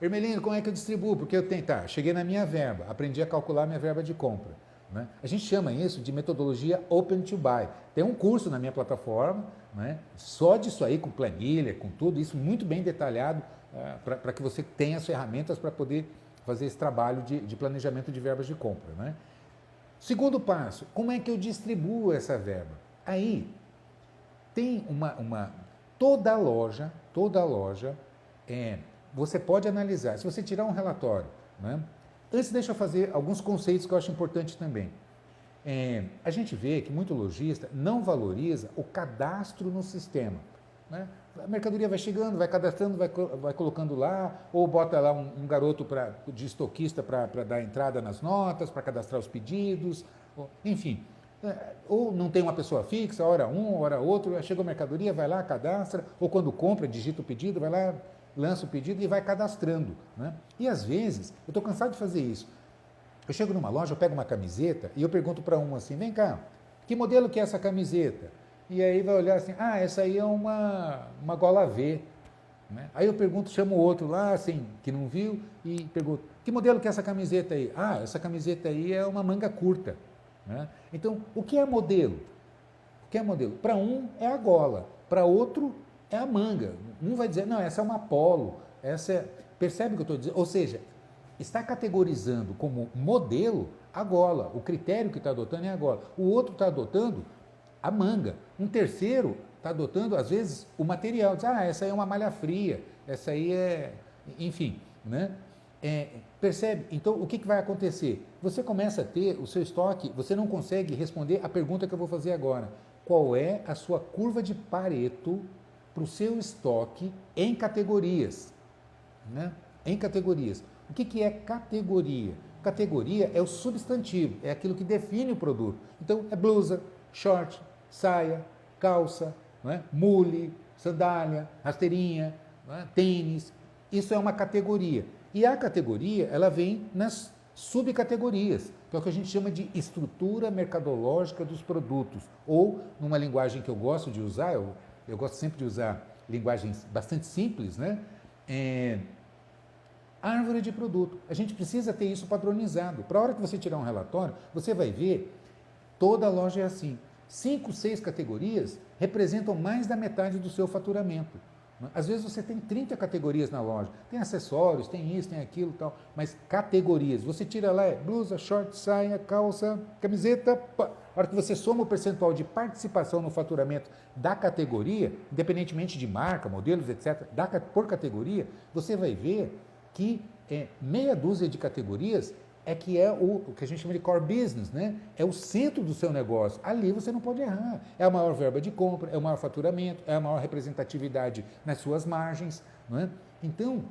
Hermelino, como é que eu distribuo? Porque eu tenho, cheguei na minha verba, aprendi a calcular minha verba de compra. Né? A gente chama isso de metodologia Open to Buy. Tem um curso na minha plataforma, né? Só disso aí, com planilha, com tudo isso muito bem detalhado, para que você tenha as ferramentas para poder fazer esse trabalho de planejamento de verbas de compra. Né? Segundo passo, como é que eu distribuo essa verba? Aí tem toda loja, você pode analisar. Se você tirar um relatório, né? Antes, deixa eu fazer alguns conceitos que eu acho importante também. A gente vê que muito lojista não valoriza o cadastro no sistema. Né? A mercadoria vai chegando, vai cadastrando, vai colocando lá, ou bota lá um garoto de estoquista para dar entrada nas notas, para cadastrar os pedidos, enfim. Ou não tem uma pessoa fixa, hora um, hora outro, chega a mercadoria, vai lá, cadastra, ou quando compra, digita o pedido, vai lá, lança o pedido e vai cadastrando. Né? E às vezes, eu estou cansado de fazer isso. Eu chego numa loja, eu pego uma camiseta e eu pergunto para um assim, vem cá, que modelo que é essa camiseta? E aí vai olhar assim, essa aí é uma gola V. Né? Aí eu pergunto, chamo o outro lá, assim, que não viu, e pergunto, que modelo que é essa camiseta aí? Essa camiseta aí é uma manga curta. Né? Então, o que é modelo? O que é modelo? Para um é a gola, para outro é a manga. Um vai dizer, não, essa é uma polo, percebe o que eu estou dizendo? Ou seja, está categorizando como modelo a gola, o critério que está adotando é a gola. O outro está adotando a manga. Um terceiro está adotando, às vezes, o material. Diz, essa aí é uma malha fria, essa aí é... Enfim, né? Percebe? Então, o que vai acontecer? Você começa a ter o seu estoque, você não consegue responder a pergunta que eu vou fazer agora. Qual é a sua curva de Pareto para o seu estoque em categorias? Né? Em categorias. O que é categoria? Categoria é o substantivo, é aquilo que define o produto. Então, é blusa, short, saia, calça, não é? Mule, sandália, rasteirinha, não é? Tênis. Isso é uma categoria. E a categoria, ela vem nas subcategorias, que é o que a gente chama de estrutura mercadológica dos produtos. Ou, numa linguagem que eu gosto de usar, eu gosto sempre de usar linguagens bastante simples, né? Árvore de produto. A gente precisa ter isso padronizado. Para a hora que você tirar um relatório, você vai ver, toda loja é assim. 5, 6 categorias representam mais da metade do seu faturamento. Às vezes você tem 30 categorias na loja, tem acessórios, tem isso, tem aquilo, tal, mas categorias, você tira lá, blusa, short, saia, calça, camiseta, a hora que você soma o percentual de participação no faturamento da categoria, independentemente de marca, modelos, etc., por categoria, você vai ver que meia dúzia de categorias é que é o que a gente chama de core business, né? É o centro do seu negócio. Ali você não pode errar. É a maior verba de compra, é o maior faturamento, é a maior representatividade nas suas margens. Não é? Então,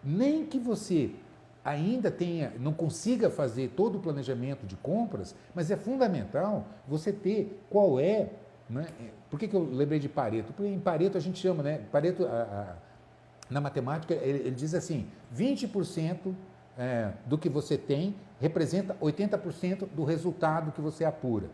nem que você ainda não consiga fazer todo o planejamento de compras, mas é fundamental você ter qual é... Né? Por que eu lembrei de Pareto? Porque em Pareto a gente chama, né? Pareto, na matemática, ele diz assim, 20%... do que você tem representa 80% do resultado que você apura.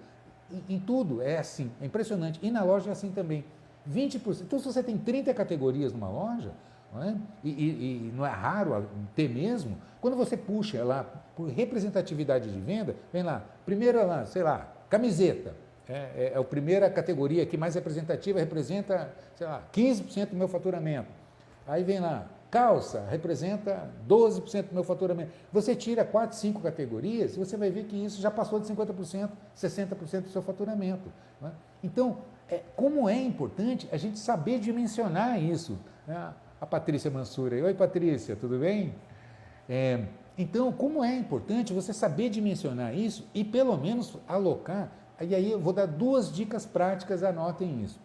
Em tudo é assim, é impressionante. E na loja é assim também. 20%. Então, se você tem 30 categorias numa loja, não é? E não é raro ter mesmo, quando você puxa lá por representatividade de venda, vem lá, primeiro lá, sei lá, camiseta. É a primeira categoria que mais representativa, representa, sei lá, 15% do meu faturamento. Aí vem lá, calça, representa 12% do meu faturamento. Você tira 4, 5 categorias, você vai ver que isso já passou de 50%, 60% do seu faturamento. Não é? Então, como é importante a gente saber dimensionar isso. Né? A Patrícia Mansura. Oi, Patrícia, tudo bem? Então, como é importante você saber dimensionar isso e pelo menos alocar. E aí eu vou dar 2 dicas práticas, anotem isso.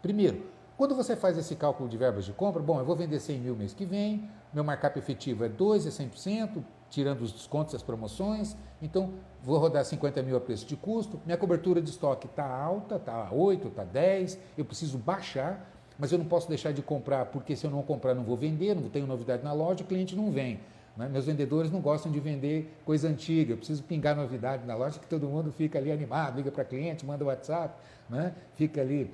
Primeiro, quando você faz esse cálculo de verbas de compra, bom, eu vou vender 100 mil mês que vem, meu markup efetivo é 2, é 100%, tirando os descontos e as promoções, então vou rodar 50 mil a preço de custo, minha cobertura de estoque está alta, está 8, está 10, eu preciso baixar, mas eu não posso deixar de comprar, porque se eu não comprar não vou vender, não tenho novidade na loja, o cliente não vem. Né? Meus vendedores não gostam de vender coisa antiga, eu preciso pingar novidade na loja, que todo mundo fica ali animado, liga para cliente, manda WhatsApp, né? Fica ali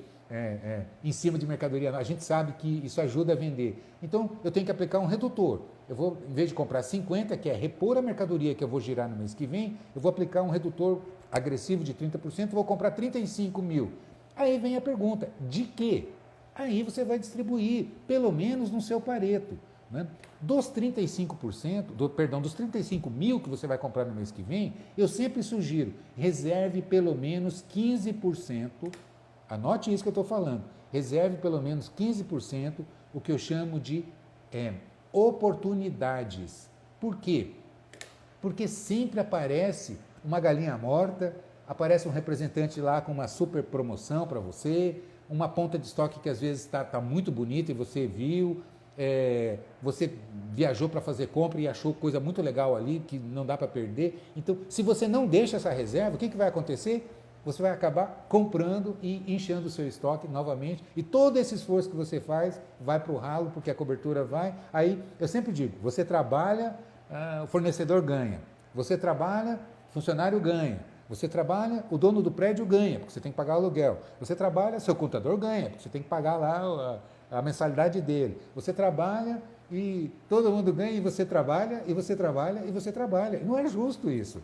em cima de mercadoria. A gente sabe que isso ajuda a vender. Então, eu tenho que aplicar um redutor. Eu vou, em vez de comprar 50, que é repor a mercadoria que eu vou girar no mês que vem, eu vou aplicar um redutor agressivo de 30%, vou comprar 35 mil. Aí vem a pergunta, de quê? Aí você vai distribuir, pelo menos no seu Pareto. Né? Dos 35%, dos 35 mil que você vai comprar no mês que vem, eu sempre sugiro, reserve pelo menos 15%, anote isso que eu estou falando, reserve pelo menos 15%, o que eu chamo de oportunidades. Por quê? Porque sempre aparece uma galinha morta, aparece um representante lá com uma super promoção para você, uma ponta de estoque que às vezes está muito bonita e você viu, você viajou para fazer compra e achou coisa muito legal ali que não dá para perder. Então, se você não deixa essa reserva, o que vai acontecer? Você vai acabar comprando e inchando o seu estoque novamente, e todo esse esforço que você faz vai para o ralo, porque a cobertura vai. Aí, eu sempre digo, você trabalha, o fornecedor ganha. Você trabalha, o funcionário ganha. Você trabalha, o dono do prédio ganha, porque você tem que pagar o aluguel. Você trabalha, seu contador ganha, porque você tem que pagar lá a mensalidade dele. Você trabalha e todo mundo ganha, e você trabalha, e você trabalha, e você trabalha. Não é justo isso.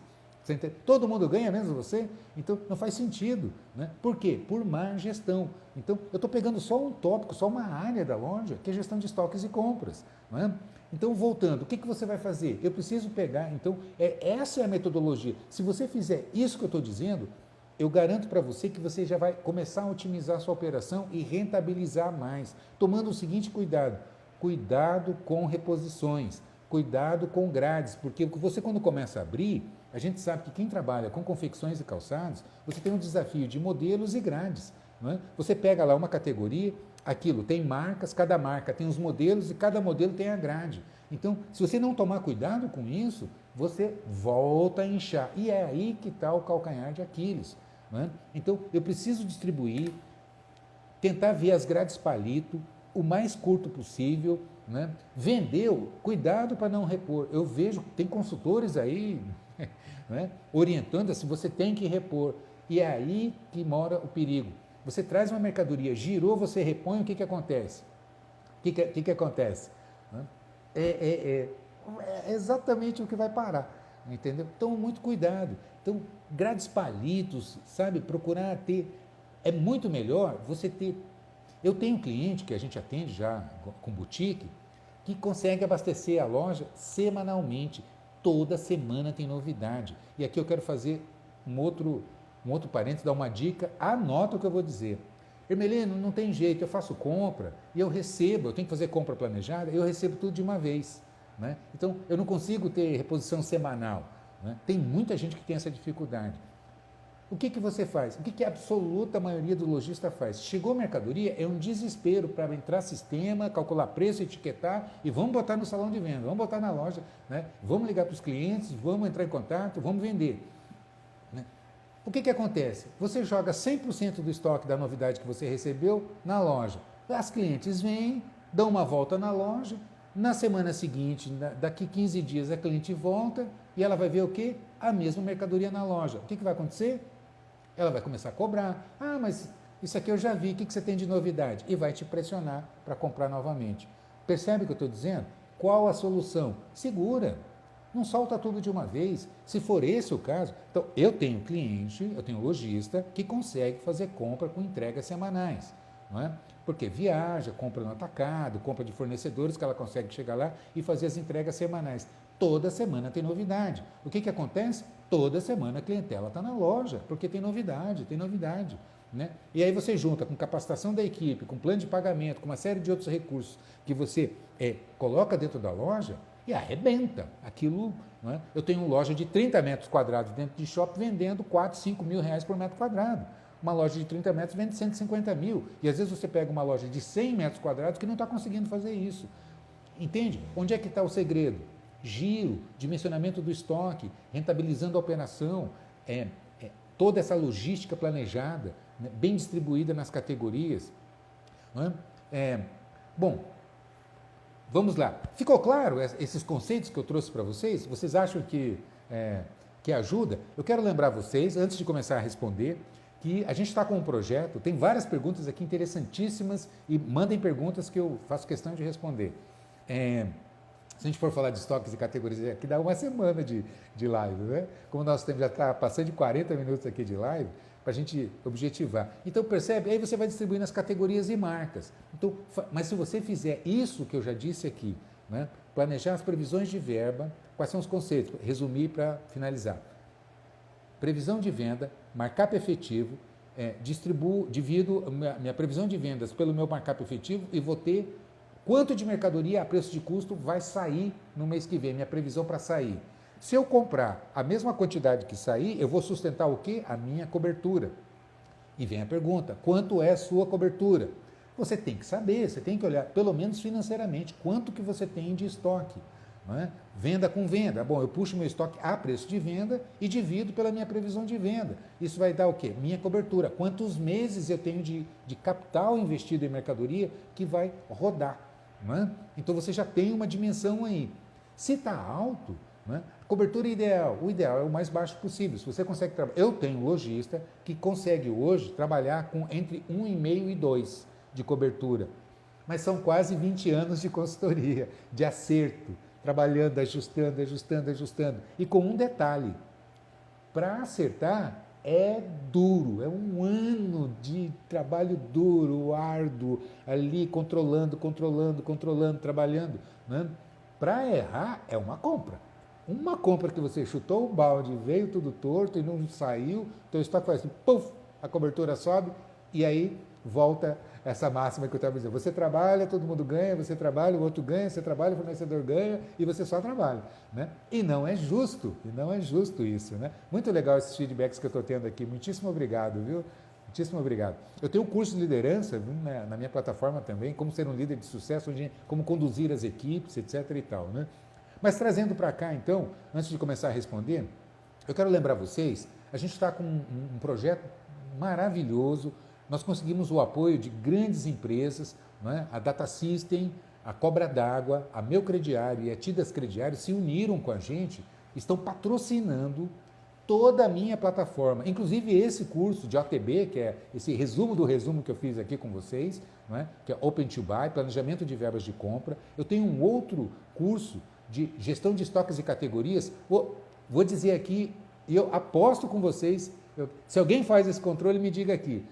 Todo mundo ganha, menos você? Então, não faz sentido. Né? Por quê? Por má gestão. Então, eu estou pegando só um tópico, só uma área da loja, que é gestão de estoques e compras. Não é? Então, voltando, o que você vai fazer? Eu preciso pegar, então, essa é a metodologia. Se você fizer isso que eu estou dizendo, eu garanto para você que você já vai começar a otimizar a sua operação e rentabilizar mais, tomando o seguinte cuidado. Cuidado com reposições, cuidado com grades, porque você quando começa a abrir, a gente sabe que quem trabalha com confecções e calçados, você tem um desafio de modelos e grades. Não é? Você pega lá uma categoria, aquilo tem marcas, cada marca tem os modelos e cada modelo tem a grade. Então, se você não tomar cuidado com isso, você volta a inchar. E é aí que está o calcanhar de Aquiles. Não é? Então, eu preciso distribuir, tentar ver as grades palito o mais curto possível. Né? Vendeu, cuidado para não repor. Eu vejo, tem consultores aí né, orientando assim, você tem que repor. E é aí que mora o perigo. Você traz uma mercadoria, girou, você repõe, o que acontece? O que acontece? É exatamente o que vai parar. Entendeu? Então, muito cuidado. Então, grades palitos, sabe? Procurar ter. É muito melhor você ter. Eu tenho um cliente que a gente atende já com boutique, que consegue abastecer a loja semanalmente. Toda semana tem novidade. E aqui eu quero fazer um outro parênteses, dar uma dica, anota o que eu vou dizer. Hermelino, não tem jeito, eu faço compra e eu recebo, eu tenho que fazer compra planejada, eu recebo tudo de uma vez. Né? Então, eu não consigo ter reposição semanal. Né? Tem muita gente que tem essa dificuldade. O que você faz? O que a absoluta maioria do lojista faz? Chegou a mercadoria, é um desespero para entrar sistema, calcular preço, etiquetar e vamos botar no salão de venda, vamos botar na loja, né? Vamos ligar para os clientes, vamos entrar em contato, vamos vender. Né? O que acontece? Você joga 100% do estoque da novidade que você recebeu na loja. As clientes vêm, dão uma volta na loja, na semana seguinte, daqui 15 dias, a cliente volta e ela vai ver o quê? A mesma mercadoria na loja. O que vai acontecer? Ela vai começar a cobrar. Ah, mas isso aqui eu já vi, o que você tem de novidade? E vai te pressionar para comprar novamente. Percebe o que eu estou dizendo? Qual a solução? Segura. Não solta tudo de uma vez. Se for esse o caso, então eu tenho cliente, eu tenho lojista que consegue fazer compra com entregas semanais. Não é? Porque viaja, compra no atacado, compra de fornecedores que ela consegue chegar lá e fazer as entregas semanais. Toda semana tem novidade. O que acontece? Toda semana a clientela está na loja, porque tem novidade, tem novidade. Né? E aí você junta com capacitação da equipe, com plano de pagamento, com uma série de outros recursos que você coloca dentro da loja e arrebenta. Aquilo, não é? Eu tenho uma loja de 30 metros quadrados dentro de shopping vendendo 4, 5 mil reais por metro quadrado. Uma loja de 30 metros vende 150 mil. E às vezes você pega uma loja de 100 metros quadrados que não está conseguindo fazer isso. Entende? Onde é que está o segredo? Giro, dimensionamento do estoque, rentabilizando a operação, toda essa logística planejada, né, bem distribuída nas categorias. Não é? Bom, vamos lá. Ficou claro esses conceitos que eu trouxe para vocês? Vocês acham que ajuda? Eu quero lembrar vocês, antes de começar a responder, que a gente está com um projeto, tem várias perguntas aqui interessantíssimas e mandem perguntas que eu faço questão de responder. Se a gente for falar de estoques e categorias, aqui dá uma semana de live, né? Como o nosso tempo já está passando de 40 minutos aqui de live, para a gente objetivar. Então, percebe? Aí você vai distribuindo as categorias e marcas. Então, mas se você fizer isso que eu já disse aqui, né? Planejar as previsões de verba, quais são os conceitos? Resumir para finalizar. Previsão de venda, markup efetivo, divido minha previsão de vendas pelo meu markup efetivo e vou ter quanto de mercadoria a preço de custo vai sair no mês que vem, minha previsão para sair. Se eu comprar a mesma quantidade que sair, eu vou sustentar o quê? A minha cobertura. E vem a pergunta, quanto é a sua cobertura? Você tem que saber, você tem que olhar, pelo menos financeiramente, quanto que você tem de estoque. Não é? Venda com venda. Bom, eu puxo meu estoque a preço de venda e divido pela minha previsão de venda. Isso vai dar o quê? Minha cobertura. Quantos meses eu tenho de capital investido em mercadoria que vai rodar. Não é? Então você já tem uma dimensão aí. Se está alto, não é? Cobertura ideal. O ideal é o mais baixo possível. Se você consegue trabalhar. Eu tenho um lojista que consegue hoje trabalhar com entre 1,5 e 2 de cobertura. Mas são quase 20 anos de consultoria, de acerto. Trabalhando, ajustando, ajustando, ajustando. E com um detalhe, para acertar é duro, é um ano de trabalho duro, árduo, ali controlando, trabalhando. Né? Para errar é uma compra. Uma compra que você chutou o balde, veio tudo torto e não saiu, teu estoque faz assim, puf, a cobertura sobe e aí volta essa máxima que eu estava dizendo. Você trabalha, todo mundo ganha, você trabalha, o outro ganha, você trabalha, o fornecedor ganha e você só trabalha. Né? E não é justo isso. Né? Muito legal esses feedbacks que eu estou tendo aqui. Muitíssimo obrigado, viu? Muitíssimo obrigado. Eu tenho um curso de liderança na minha plataforma também, como ser um líder de sucesso, como conduzir as equipes, etc. e tal. Né? Mas trazendo para cá, então, antes de começar a responder, eu quero lembrar vocês, a gente está com um projeto maravilhoso. Nós conseguimos o apoio de grandes empresas, não é? A Data System, a Cobra d'Água, a Meu Crediário e a Tidas Crediário se uniram com a gente, estão patrocinando toda a minha plataforma, inclusive esse curso de OTB, que é esse resumo do resumo que eu fiz aqui com vocês, não é? Que é Open to Buy, planejamento de verbas de compra. Eu tenho um outro curso de gestão de estoques e categorias, vou dizer aqui, e eu aposto com vocês, se alguém faz esse controle, me diga aqui,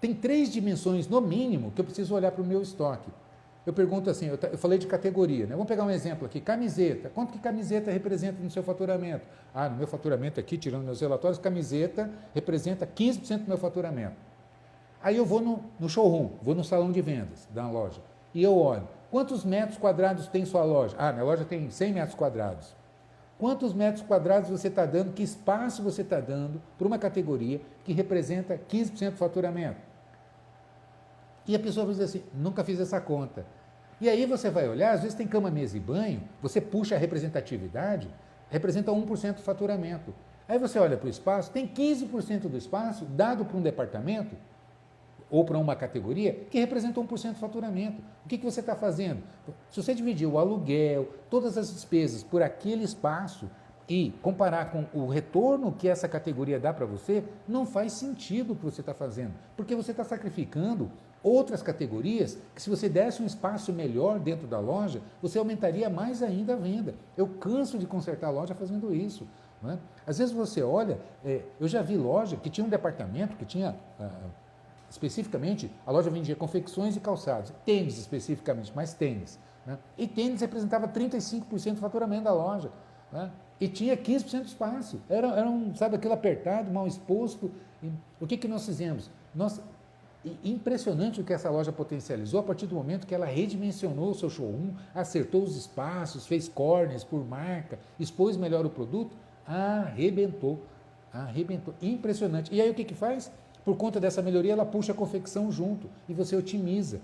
tem 3 dimensões, no mínimo, que eu preciso olhar para o meu estoque. Eu pergunto assim, eu falei de categoria, né? Vamos pegar um exemplo aqui, camiseta. Quanto que camiseta representa no seu faturamento? Ah, no meu faturamento aqui, tirando meus relatórios, camiseta representa 15% do meu faturamento. Aí eu vou no showroom, vou no salão de vendas da loja, e eu olho, quantos metros quadrados tem sua loja? Ah, minha loja tem 100 metros quadrados. Quantos metros quadrados você está dando, que espaço você está dando para uma categoria que representa 15% do faturamento? E a pessoa vai dizer assim, nunca fiz essa conta. E aí você vai olhar, às vezes tem cama, mesa e banho, você puxa a representatividade, representa 1% do faturamento. Aí você olha para o espaço, tem 15% do espaço dado para um departamento ou para uma categoria que representa 1% do faturamento. O que você está fazendo? Se você dividir o aluguel, todas as despesas por aquele espaço, e comparar com o retorno que essa categoria dá para você, não faz sentido o que você está fazendo, porque você está sacrificando outras categorias que, se você desse um espaço melhor dentro da loja, você aumentaria mais ainda a venda. Eu canso de consertar a loja fazendo isso. Não é? Às vezes você olha, eu já vi loja que tinha um departamento que tinha, especificamente, a loja vendia confecções e calçados, tênis especificamente, mas tênis. Né? E tênis representava 35% do faturamento da loja. Né? E tinha 15% de espaço. Era sabe, aquilo apertado, mal exposto. E o que nós fizemos? Impressionante o que essa loja potencializou a partir do momento que ela redimensionou o seu showroom, acertou os espaços, fez corners por marca, expôs melhor o produto, arrebentou. Impressionante. E aí o que faz? Por conta dessa melhoria, ela puxa a confecção junto e você otimiza.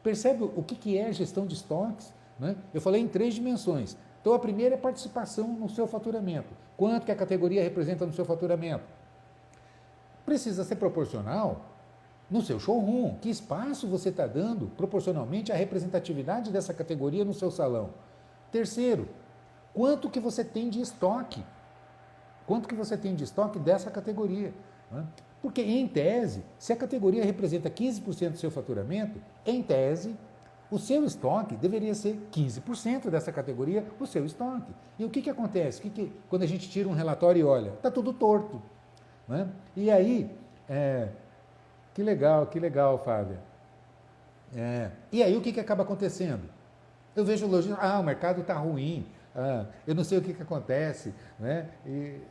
Percebe o que é gestão de estoques? Né? Eu falei em 3 dimensões. Então, a primeira é participação no seu faturamento. Quanto que a categoria representa no seu faturamento? Precisa ser proporcional no seu showroom. Que espaço você está dando proporcionalmente à representatividade dessa categoria no seu salão? Terceiro, quanto que você tem de estoque? Quanto que você tem de estoque dessa categoria? Né? Porque, em tese, se a categoria representa 15% do seu faturamento, em tese, o seu estoque deveria ser 15% dessa categoria, o seu estoque. E o que acontece? Quando a gente tira um relatório e olha, está tudo torto. Né? E aí, que legal, Fábio. E aí o que acaba acontecendo? Eu vejo o lojista, o mercado está ruim, eu não sei o que acontece, né?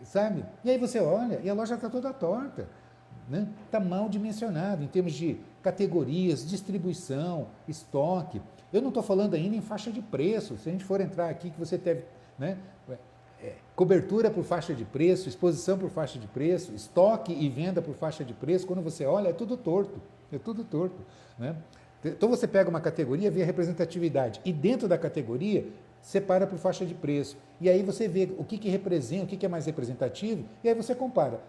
Sabe? E aí você olha e a loja está toda torta. Está mal dimensionado em termos de categorias, distribuição, estoque. Eu não estou falando ainda em faixa de preço. Se a gente for entrar aqui, que você teve, né, cobertura por faixa de preço, exposição por faixa de preço, estoque e venda por faixa de preço, quando você olha, é tudo torto. Né? Então você pega uma categoria, vê a representatividade e dentro da categoria separa por faixa de preço. E aí você vê o que representa, o que é mais representativo, e aí você compara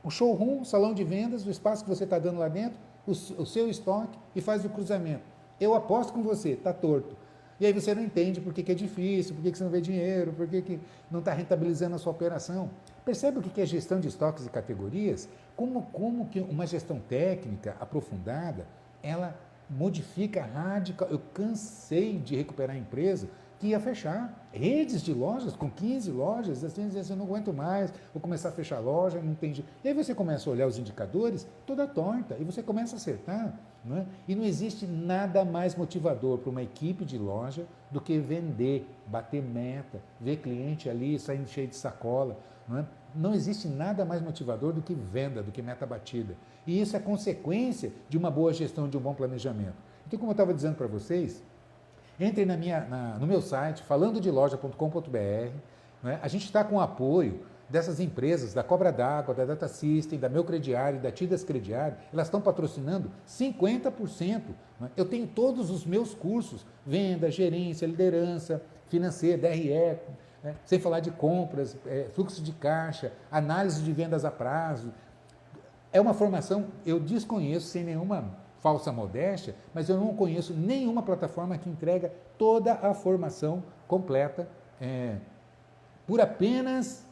o showroom, o salão de vendas, o espaço que você está dando lá dentro, o seu estoque e faz o cruzamento. Eu aposto com você, está torto. E aí você não entende por que é difícil, por que você não vê dinheiro, por que não está rentabilizando a sua operação. Percebe o que é gestão de estoques e categorias? Como que uma gestão técnica aprofundada, ela modifica radical. Eu cansei de recuperar a empresa que ia fechar. Redes de lojas, com 15 lojas, assim, eu não aguento mais, vou começar a fechar loja, não tem jeito. E aí você começa a olhar os indicadores, toda torta, e você começa a acertar. Não é? E não existe nada mais motivador para uma equipe de loja do que vender, bater meta, ver cliente ali saindo cheio de sacola. Não é? Não existe nada mais motivador do que venda, do que meta batida. E isso é consequência de uma boa gestão, de um bom planejamento. Então, como eu estava dizendo para vocês, entrem no meu site, falandodeloja.com.br. Né? A gente está com o apoio dessas empresas, da Cobra d'Água, da Data System, da Meu Crediário, da Tidas Crediário. Elas estão patrocinando 50%. Né? Eu tenho todos os meus cursos, venda, gerência, liderança, financeira, DRE, né? Sem falar de compras, fluxo de caixa, análise de vendas a prazo. É uma formação, eu desconheço, sem nenhuma falsa modéstia, mas eu não conheço nenhuma plataforma que entrega toda a formação completa por apenas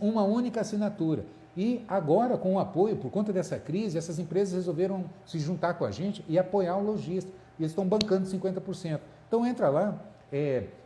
uma única assinatura. E agora, com o apoio, por conta dessa crise, essas empresas resolveram se juntar com a gente e apoiar o lojista. E eles estão bancando 50%. Então entra lá.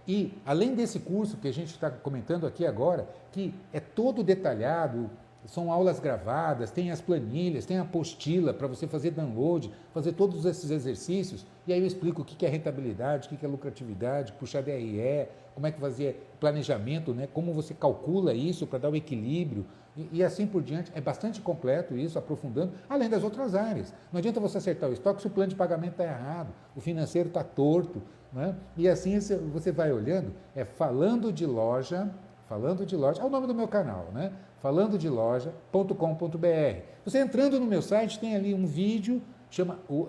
E além desse curso que a gente está comentando aqui agora, que é todo detalhado, são aulas gravadas, tem as planilhas, tem a apostila para você fazer download, fazer todos esses exercícios, e aí eu explico o que é rentabilidade, o que é lucratividade, puxar DRE, como é que fazer planejamento, né? Como você calcula isso para dar o equilíbrio, e assim por diante. É bastante completo isso, aprofundando, além das outras áreas. Não adianta você acertar o estoque se o plano de pagamento está errado, o financeiro está torto, né? E assim você vai olhando, falando de loja, é o nome do meu canal, né? falandodeloja.com.br. Você entrando no meu site, tem ali um vídeo,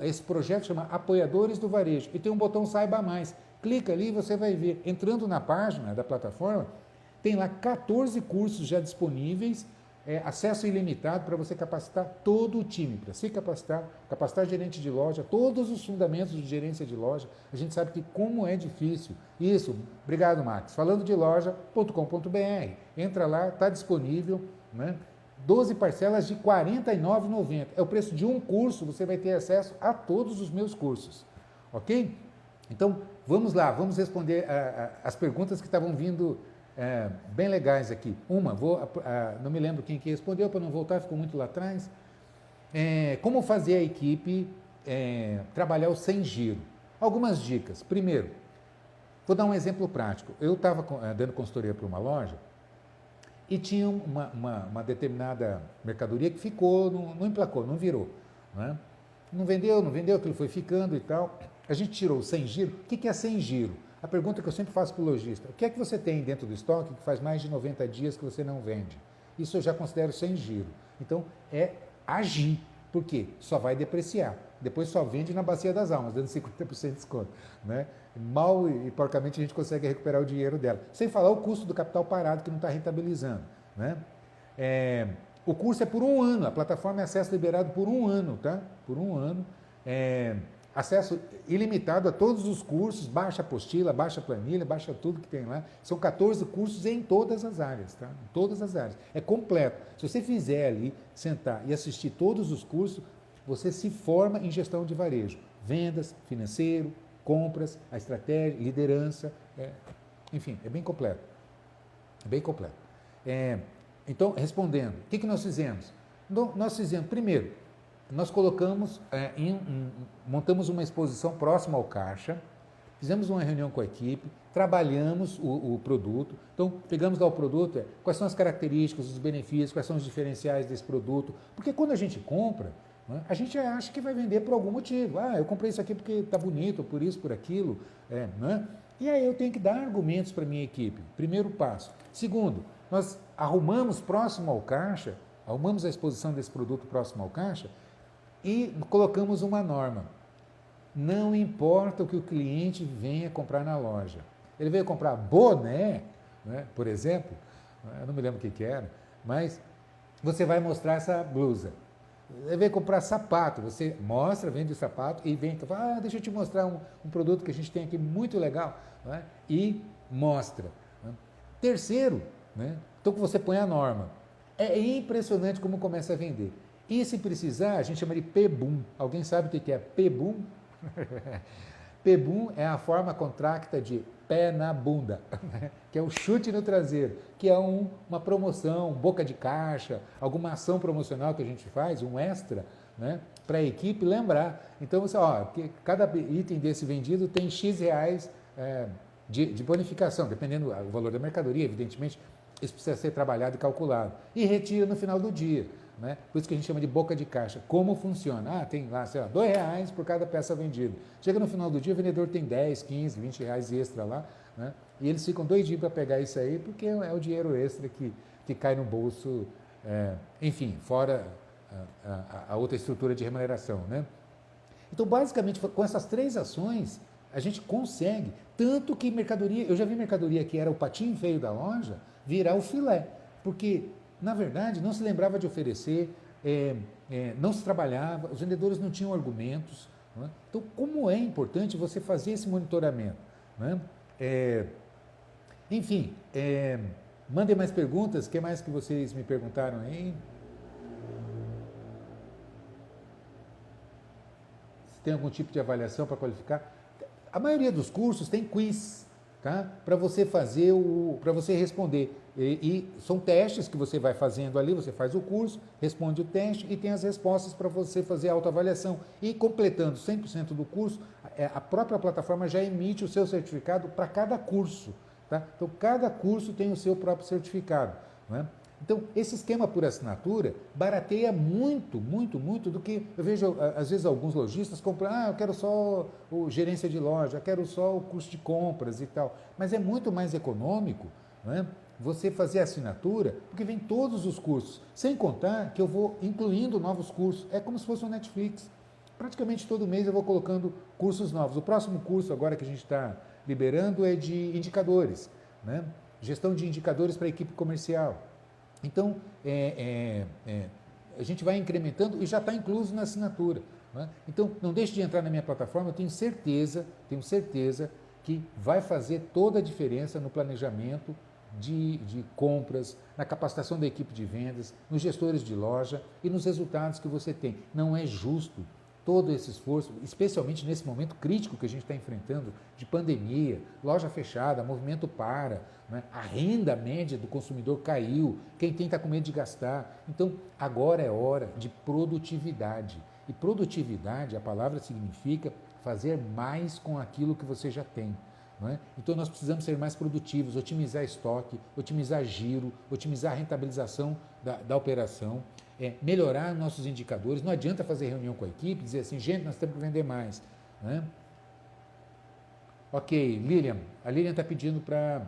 esse projeto chama Apoiadores do Varejo, e tem um botão Saiba Mais. Clica ali e você vai ver. Entrando na página da plataforma, tem lá 14 cursos já disponíveis, acesso ilimitado para você capacitar todo o time, para se capacitar gerente de loja, todos os fundamentos de gerência de loja. A gente sabe que como é difícil. Isso, obrigado, Max. Falando de loja.com.br, entra lá, está disponível, né? 12 parcelas de R$ 49,90. É o preço de um curso, você vai ter acesso a todos os meus cursos, ok? Então, vamos lá, vamos responder as perguntas que estavam vindo bem legais aqui. Não me lembro quem que respondeu, para não voltar, ficou muito lá atrás. Como fazer a equipe trabalhar o sem giro? Algumas dicas. Primeiro, vou dar um exemplo prático. Eu estava dando consultoria para uma loja e tinha uma determinada mercadoria que ficou, não emplacou, não virou. Né? Não vendeu, aquilo foi ficando e tal. A gente tirou o sem giro. O que é sem giro? A pergunta que eu sempre faço para o lojista: o que é que você tem dentro do estoque que faz mais de 90 dias que você não vende? Isso eu já considero sem giro. Então, é agir. Por quê? Só vai depreciar. Depois só vende na bacia das almas, dando 50% de desconto. Né? Mal e porcamente a gente consegue recuperar o dinheiro dela. Sem falar o custo do capital parado que não está rentabilizando. Né? O curso é por 1 ano. A plataforma é acesso liberado por 1 ano. Tá? Por 1 ano. Acesso ilimitado a todos os cursos, baixa apostila, baixa planilha, baixa tudo que tem lá. São 14 cursos em todas as áreas, tá? Em todas as áreas. É completo. Se você fizer ali, sentar e assistir todos os cursos, você se forma em gestão de varejo. Vendas, financeiro, compras, a estratégia, liderança. Enfim, é bem completo. É bem completo. Então, respondendo, o que nós fizemos? Nós fizemos, primeiro, nós colocamos, montamos uma exposição próxima ao caixa, fizemos uma reunião com a equipe, trabalhamos o produto. Então, pegamos lá o produto, quais são as características, os benefícios, quais são os diferenciais desse produto. Porque quando a gente compra, né, a gente acha que vai vender por algum motivo. Eu comprei isso aqui porque está bonito, por isso, por aquilo. Né? E aí eu tenho que dar argumentos para a minha equipe. Primeiro passo. Segundo, nós arrumamos próximo ao caixa, arrumamos a exposição desse produto próximo ao caixa, e colocamos uma norma. Não importa o que o cliente venha comprar na loja. Ele veio comprar boné, né, por exemplo, eu não me lembro o que era, mas você vai mostrar essa blusa. Ele veio comprar sapato, você mostra, vende o sapato e vem e fala, deixa eu te mostrar um produto que a gente tem aqui muito legal, né, e mostra. Né. Terceiro, né, então você põe a norma. É impressionante como começa a vender. E se precisar, a gente chama de PBOOM. Alguém sabe o que é PBOOM? PBOOM é a forma contracta de pé na bunda, que é o chute no traseiro, que é uma promoção, boca de caixa, alguma ação promocional que a gente faz, um extra, né, para a equipe lembrar. Então, você, cada item desse vendido tem X reais de bonificação, dependendo do valor da mercadoria, evidentemente, isso precisa ser trabalhado e calculado. E retira no final do dia. Né? Por isso que a gente chama de boca de caixa. Como funciona? Tem lá, sei lá, R$2 por cada peça vendida. Chega no final do dia, o vendedor tem 10, 15, 20 reais extra lá, né? E eles ficam doidinhos para pegar isso aí, porque é o dinheiro extra que cai no bolso, enfim, fora a outra estrutura de remuneração. Né? Então, basicamente, com essas 3 ações, a gente consegue, tanto que mercadoria, eu já vi mercadoria que era o patinho feio da loja, virar o filé, porque na verdade, não se lembrava de oferecer, não se trabalhava, os vendedores não tinham argumentos. Não é? Então, como é importante você fazer esse monitoramento? Não é? Enfim, mandem mais perguntas. O que mais que vocês me perguntaram aí? Se tem algum tipo de avaliação para qualificar? A maioria dos cursos tem quiz, tá? Para você fazer para você responder. E são testes que você vai fazendo ali, você faz o curso, responde o teste e tem as respostas para você fazer a autoavaliação. E completando 100% do curso, a própria plataforma já emite o seu certificado para cada curso. Tá? Então, cada curso tem o seu próprio certificado. Né? Então, esse esquema por assinatura barateia muito, muito, muito do que eu vejo, às vezes, alguns lojistas comprando, eu quero só o gerência de loja, eu quero só o custo de compras e tal. Mas é muito mais econômico, né, você fazer a assinatura, porque vem todos os cursos, sem contar que eu vou incluindo novos cursos. É como se fosse um Netflix. Praticamente todo mês eu vou colocando cursos novos. O próximo curso agora que a gente está liberando é de indicadores, né? Gestão de indicadores para a equipe comercial. Então, a gente vai incrementando e já está incluso na assinatura. Né? Então, não deixe de entrar na minha plataforma, eu tenho certeza que vai fazer toda a diferença no planejamento de compras, na capacitação da equipe de vendas, nos gestores de loja e nos resultados que você tem. Não é justo todo esse esforço, especialmente nesse momento crítico que a gente está enfrentando, de pandemia, loja fechada, movimento para, né? A renda média do consumidor caiu, quem tem está com medo de gastar. Então, agora é hora de produtividade. E produtividade, a palavra significa fazer mais com aquilo que você já tem. Não é? Então, nós precisamos ser mais produtivos, otimizar estoque, otimizar giro, otimizar a rentabilização da operação, melhorar nossos indicadores. Não adianta fazer reunião com a equipe e dizer assim, gente, nós temos que vender mais. Né? Ok, Lilian. A Lilian está pedindo para...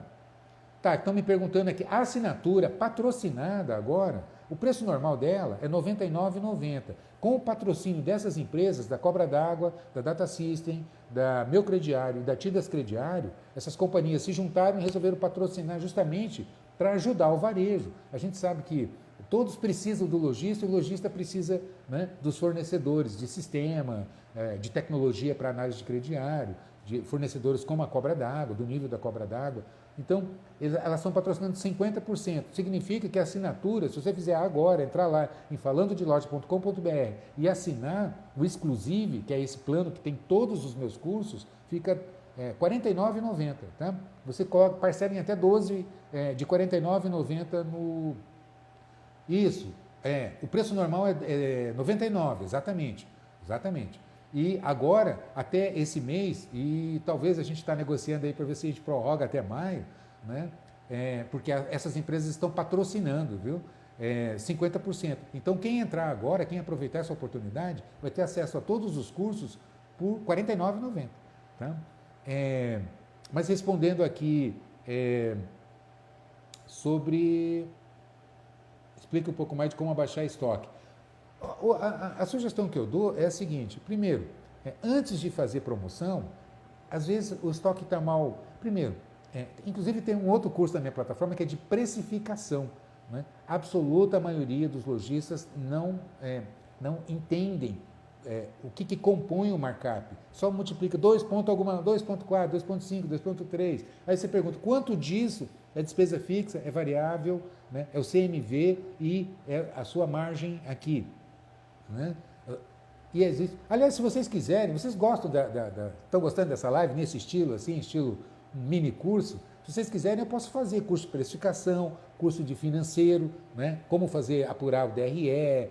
Tá, estão me perguntando aqui, a assinatura patrocinada agora, o preço normal dela é R$ 99,90. Com o patrocínio dessas empresas, da Cobra d'Água, da Data System, da Meu Crediário e da Tidas Crediário, essas companhias se juntaram e resolveram patrocinar justamente para ajudar o varejo. A gente sabe que todos precisam do lojista e o lojista precisa, né, dos fornecedores de sistema, de tecnologia para análise de crediário, de fornecedores como a Cobra d'Água, do nível da Cobra d'Água. Então, elas estão patrocinando 50%. Significa que a assinatura, se você fizer agora, entrar lá em falandodeloja.com.br e assinar o Exclusive, que é esse plano que tem todos os meus cursos, fica R$ 49,90. Tá? Você parcela em até 12 de R$ 49,90 no... Isso, o preço normal é 99, exatamente. E agora, até esse mês, e talvez a gente está negociando aí para ver se a gente prorroga até maio, né? Porque essas empresas estão patrocinando, viu? 50%. Então, quem entrar agora, quem aproveitar essa oportunidade, vai ter acesso a todos os cursos por R$ 49,90. Tá? Mas respondendo aqui sobre... Explica um pouco mais de como abaixar estoque. A sugestão que eu dou é a seguinte: primeiro, antes de fazer promoção, às vezes o estoque está mal. Primeiro, inclusive tem um outro curso da minha plataforma que é de precificação. Né? A absoluta maioria dos lojistas não entendem o que compõe o markup. Só multiplica 2,4, 2,5, 2,3. Aí você pergunta, quanto disso é despesa fixa, é variável, né? É o CMV e é a sua margem aqui. Né? E existe. Aliás, se vocês quiserem, vocês gostam estão gostando dessa live nesse estilo, assim, estilo mini curso? Se vocês quiserem, eu posso fazer curso de precificação, curso de financeiro, né? Como apurar o DRE,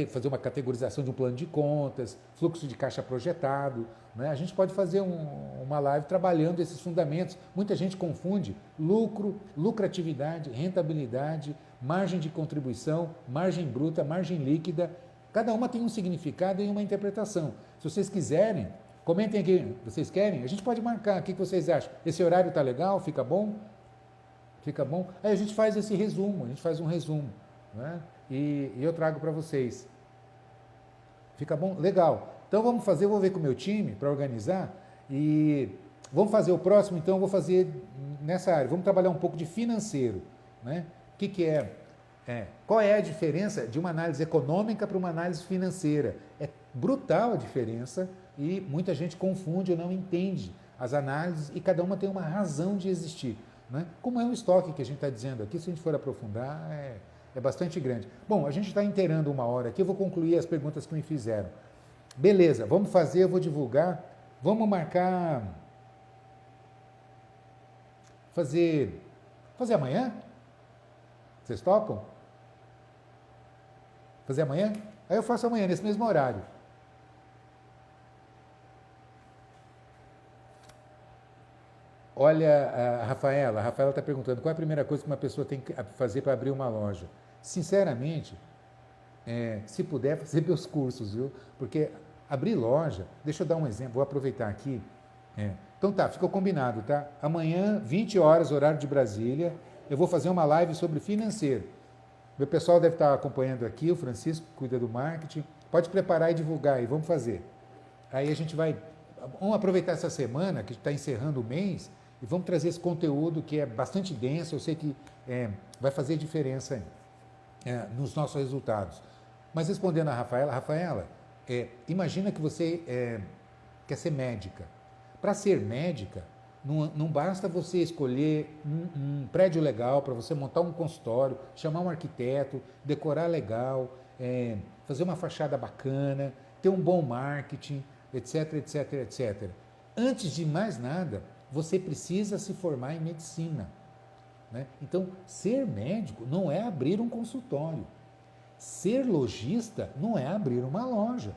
fazer uma categorização de um plano de contas, fluxo de caixa projetado. Né? A gente pode fazer uma live trabalhando esses fundamentos. Muita gente confunde lucro, lucratividade, rentabilidade, margem de contribuição, margem bruta, margem líquida. Cada uma tem um significado e uma interpretação. Se vocês quiserem, comentem aqui. Vocês querem? A gente pode marcar. O que vocês acham? Esse horário está legal? Fica bom? Fica bom? Aí a gente faz esse resumo, a gente faz um resumo. Né? E eu trago para vocês. Fica bom? Legal. Então vamos fazer, eu vou ver com o meu time para organizar e vamos fazer o próximo, então eu vou fazer nessa área. Vamos trabalhar um pouco de financeiro. Né? O que é? Qual é a diferença de uma análise econômica para uma análise financeira? É brutal a diferença e muita gente confunde ou não entende as análises e cada uma tem uma razão de existir. Né? Como é o estoque que a gente está dizendo aqui, se a gente for aprofundar, é bastante grande. Bom, a gente está inteirando uma hora aqui, eu vou concluir as perguntas que me fizeram. Beleza, vamos fazer, eu vou divulgar. Vamos marcar... Fazer amanhã? Vocês topam? Fazer amanhã? Aí eu faço amanhã, nesse mesmo horário. Olha, a Rafaela está perguntando qual é a primeira coisa que uma pessoa tem que fazer para abrir uma loja. Sinceramente, se puder, fazer meus cursos, viu? Porque abrir loja, deixa eu dar um exemplo, vou aproveitar aqui. Então tá, ficou combinado, tá? Amanhã, 20 horas, horário de Brasília, eu vou fazer uma live sobre financeiro. Meu pessoal deve estar acompanhando aqui, o Francisco cuida do marketing. Pode preparar e divulgar aí, vamos fazer. Aí a gente vai... Vamos aproveitar essa semana, que está encerrando o mês, E vamos trazer esse conteúdo que é bastante denso, eu sei que vai fazer diferença nos nossos resultados. Mas respondendo a Rafaela, imagina que você quer ser médica. Para ser médica, não basta você escolher um prédio legal para você montar um consultório, chamar um arquiteto, decorar legal, fazer uma fachada bacana, ter um bom marketing, etc, etc, etc. Antes de mais nada, você precisa se formar em medicina. Né? Então, ser médico não é abrir um consultório. Ser lojista não é abrir uma loja.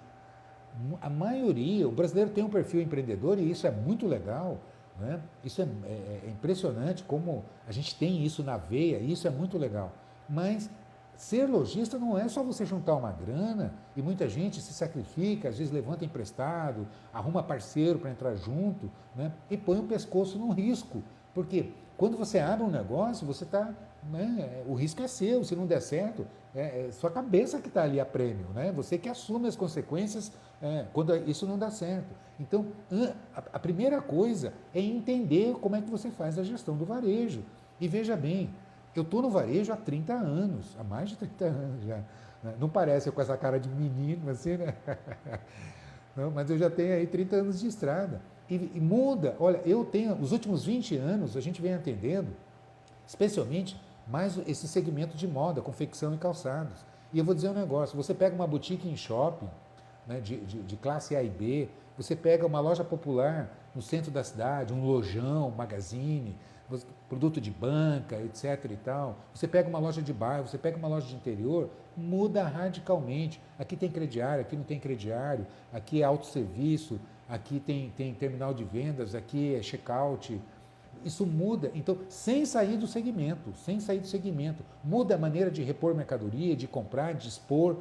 A maioria, o brasileiro tem um perfil empreendedor e isso é muito legal. Né? Isso é impressionante como a gente tem isso na veia, e isso é muito legal. Mas ser lojista não é só você juntar uma grana, e muita gente se sacrifica, às vezes levanta emprestado, arruma parceiro para entrar junto, né? E põe o pescoço no risco. Porque quando você abre um negócio, você está. Né, o risco é seu, se não der certo, é sua cabeça que está ali a prêmio, né? Você que assume as consequências quando isso não dá certo. Então, a primeira coisa é entender como é que você faz a gestão do varejo. E veja bem, eu estou no varejo há 30 anos, há mais de 30 anos já. Né? Não parece eu com essa cara de menino assim, né? Não, mas eu já tenho aí 30 anos de estrada. E muda, olha, eu tenho, os últimos 20 anos a gente vem atendendo, especialmente mais esse segmento de moda, confecção e calçados. E eu vou dizer um negócio, você pega uma boutique em shopping, né, de classe A e B, você pega uma loja popular no centro da cidade, um lojão, um magazine, produto de banca, etc e tal, você pega uma loja de bairro, você pega uma loja de interior, muda radicalmente. Aqui tem crediário, aqui não tem crediário, aqui é autosserviço, aqui tem terminal de vendas, aqui é check-out. Isso muda, então, sem sair do segmento, muda a maneira de repor mercadoria, de comprar, de expor,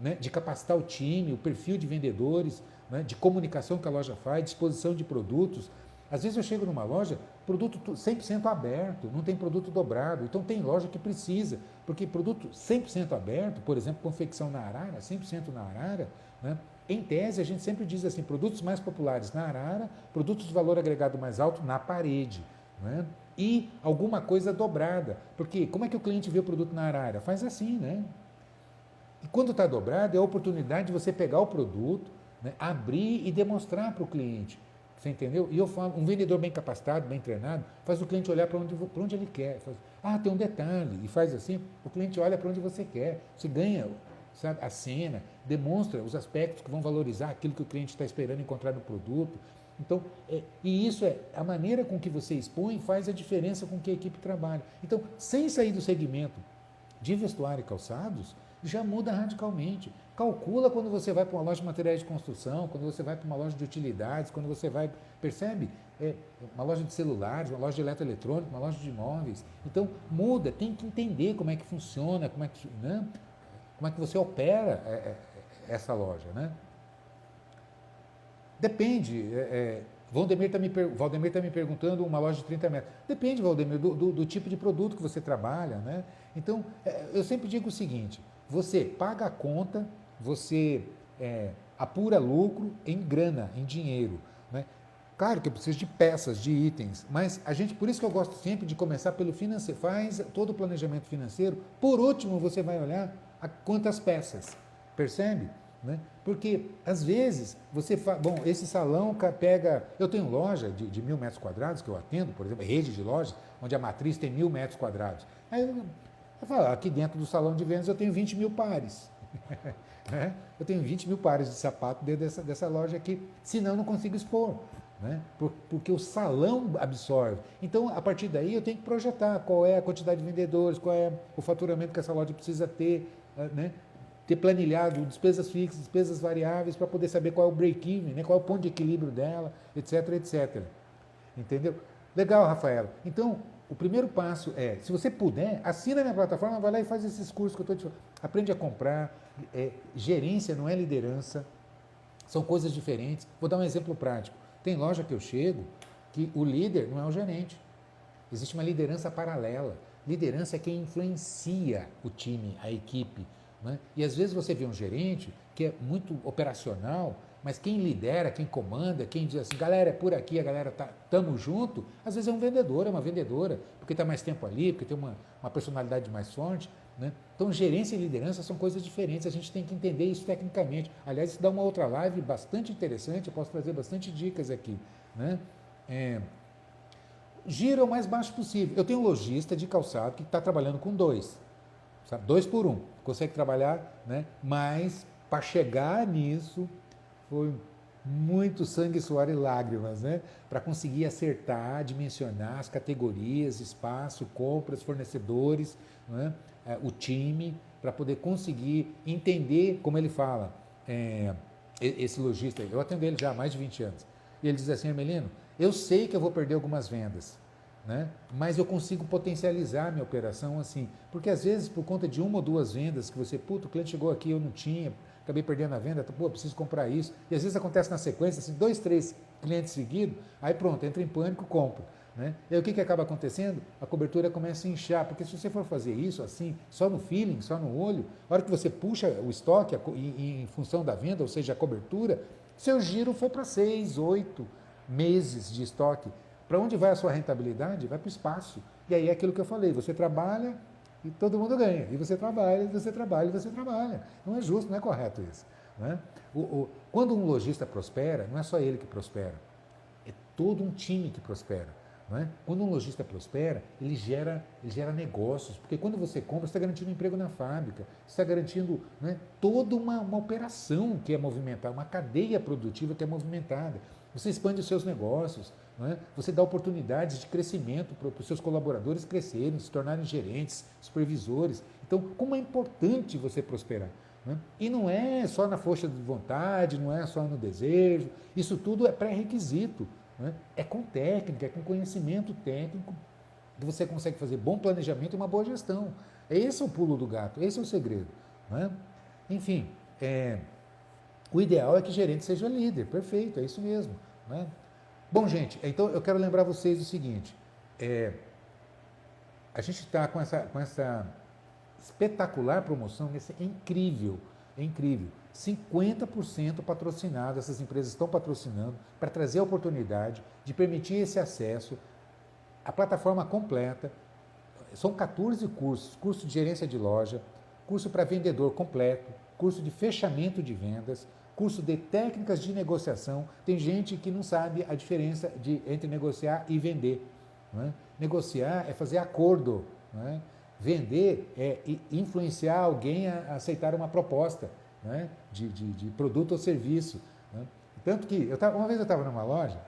né, de capacitar o time, o perfil de vendedores, né, de comunicação que a loja faz, disposição de produtos. Às vezes eu chego numa loja, produto 100% aberto, não tem produto dobrado, então tem loja que precisa, porque produto 100% aberto, por exemplo, confecção na arara, 100% na arara, né, em tese a gente sempre diz assim, produtos mais populares na arara, produtos de valor agregado mais alto na parede, né? E alguma coisa dobrada, porque como é que o cliente vê o produto na arara? Faz assim, né? E quando está dobrado, é a oportunidade de você pegar o produto, né, abrir e demonstrar para o cliente. Você entendeu? E eu falo, um vendedor bem capacitado, bem treinado, faz o cliente olhar para onde ele quer. Tem um detalhe, e faz assim, o cliente olha para onde você quer. Você ganha, sabe, a cena, demonstra os aspectos que vão valorizar aquilo que o cliente está esperando encontrar no produto. Então, e isso a maneira com que você expõe faz a diferença com que a equipe trabalha. Então, sem sair do segmento de vestuário e calçados, já muda radicalmente. Calcula quando você vai para uma loja de materiais de construção, quando você vai para uma loja de utilidades, quando você vai, percebe? Uma loja de celulares, uma loja de eletroeletrônico, uma loja de imóveis. Então, muda, tem que entender como é que funciona, como é que você opera essa loja, né? Depende. Valdemir está me perguntando uma loja de 30 metros. Depende, Valdemir, do tipo de produto que você trabalha, né? Então, eu sempre digo o seguinte, você paga a conta, você apura lucro em grana, em dinheiro, né? Claro que eu preciso de peças, de itens, mas por isso que eu gosto sempre de começar pelo financeiro. Faz todo o planejamento financeiro, por último você vai olhar quantas peças, percebe? Né? Porque, às vezes, esse salão pega... Eu tenho loja de 1.000 metros quadrados que eu atendo, por exemplo, rede de lojas, onde a matriz tem 1.000 metros quadrados. Aí eu falo, aqui dentro do salão de vendas eu tenho 20 mil pares. Né? Eu tenho 20 mil pares de sapato dentro dessa loja aqui, senão eu não consigo expor. Né? Porque o salão absorve. Então, a partir daí, eu tenho que projetar qual é a quantidade de vendedores, qual é o faturamento que essa loja precisa ter, né? Ter planilhado despesas fixas, despesas variáveis, para poder saber qual é o break-even, né? Qual é o ponto de equilíbrio dela, etc, etc. Entendeu? Legal, Rafaela. Então, o primeiro passo se você puder, assina a minha plataforma, vai lá e faz esses cursos que eu estou te falando. Aprende a comprar. Gerência não é liderança. São coisas diferentes. Vou dar um exemplo prático. Tem loja que eu chego que o líder não é o gerente. Existe uma liderança paralela. Liderança é quem influencia o time, a equipe. Né? E às vezes você vê um gerente que é muito operacional Mas quem lidera, quem comanda, quem diz assim, galera, é por aqui, a galera tamo junto, às vezes é um vendedor, é uma vendedora, porque está mais tempo ali, porque tem uma personalidade mais forte. Né? Então, gerência e liderança são coisas diferentes, a gente tem que entender isso tecnicamente. Aliás, isso dá uma outra live bastante interessante, eu posso trazer bastante dicas aqui. Né? Giro é o mais baixo possível. Eu tenho um lojista de calçado que está trabalhando com 2, sabe? 2 por 1, consegue trabalhar, né? Mas para chegar nisso foi muito sangue, suor e lágrimas, né? Para conseguir acertar, dimensionar as categorias, espaço, compras, fornecedores, né? O time, para poder conseguir entender, como ele fala, esse lojista, eu atendo ele já há mais de 20 anos, e ele diz assim, Hermelino, eu sei que eu vou perder algumas vendas, né? Mas eu consigo potencializar a minha operação assim, porque às vezes por conta de 1 ou 2 vendas que você, puto, o cliente chegou aqui, eu não tinha, acabei perdendo a venda, pô, preciso comprar isso, e às vezes acontece na sequência, assim, 2, 3 clientes seguidos, aí pronto, entra em pânico, compra. Né? E aí o que acaba acontecendo? A cobertura começa a inchar, porque se você for fazer isso assim, só no feeling, só no olho, a hora que você puxa o estoque em função da venda, ou seja, a cobertura, seu giro foi para 6, 8 meses de estoque. Para onde vai a sua rentabilidade? Vai para o espaço. E aí é aquilo que eu falei, você trabalha e todo mundo ganha. E você trabalha, e você trabalha, e você trabalha. Não é justo, não é correto isso. Né? Quando um lojista prospera, não é só ele que prospera, é todo um time que prospera. Não é? Quando um lojista prospera, ele gera negócios, porque quando você compra, você está garantindo um emprego na fábrica, você está garantindo, né, toda uma operação que é movimentada, uma cadeia produtiva que é movimentada. Você expande os seus negócios, não é? Você dá oportunidades de crescimento para os seus colaboradores crescerem, se tornarem gerentes, supervisores. Então, como é importante você prosperar. Né? E não é só na força de vontade, não é só no desejo, isso tudo é pré-requisito. Né? É com técnica, é com conhecimento técnico que você consegue fazer bom planejamento e uma boa gestão. Esse é o pulo do gato, esse é o segredo. Né? Enfim, o ideal é que o gerente seja líder, perfeito, é isso mesmo. Né? Bom, gente, então eu quero lembrar vocês o seguinte, a gente está com essa espetacular promoção, é incrível, é incrível. 50% patrocinado, essas empresas estão patrocinando para trazer a oportunidade de permitir esse acesso à plataforma completa. São 14 cursos, curso de gerência de loja, curso para vendedor completo, curso de fechamento de vendas, curso de técnicas de negociação. Tem gente que não sabe a diferença entre negociar e vender. Não é? Negociar é fazer acordo, não é? Vender é influenciar alguém a aceitar uma proposta, né, de produto ou serviço. Né? Tanto que, uma vez eu estava numa loja,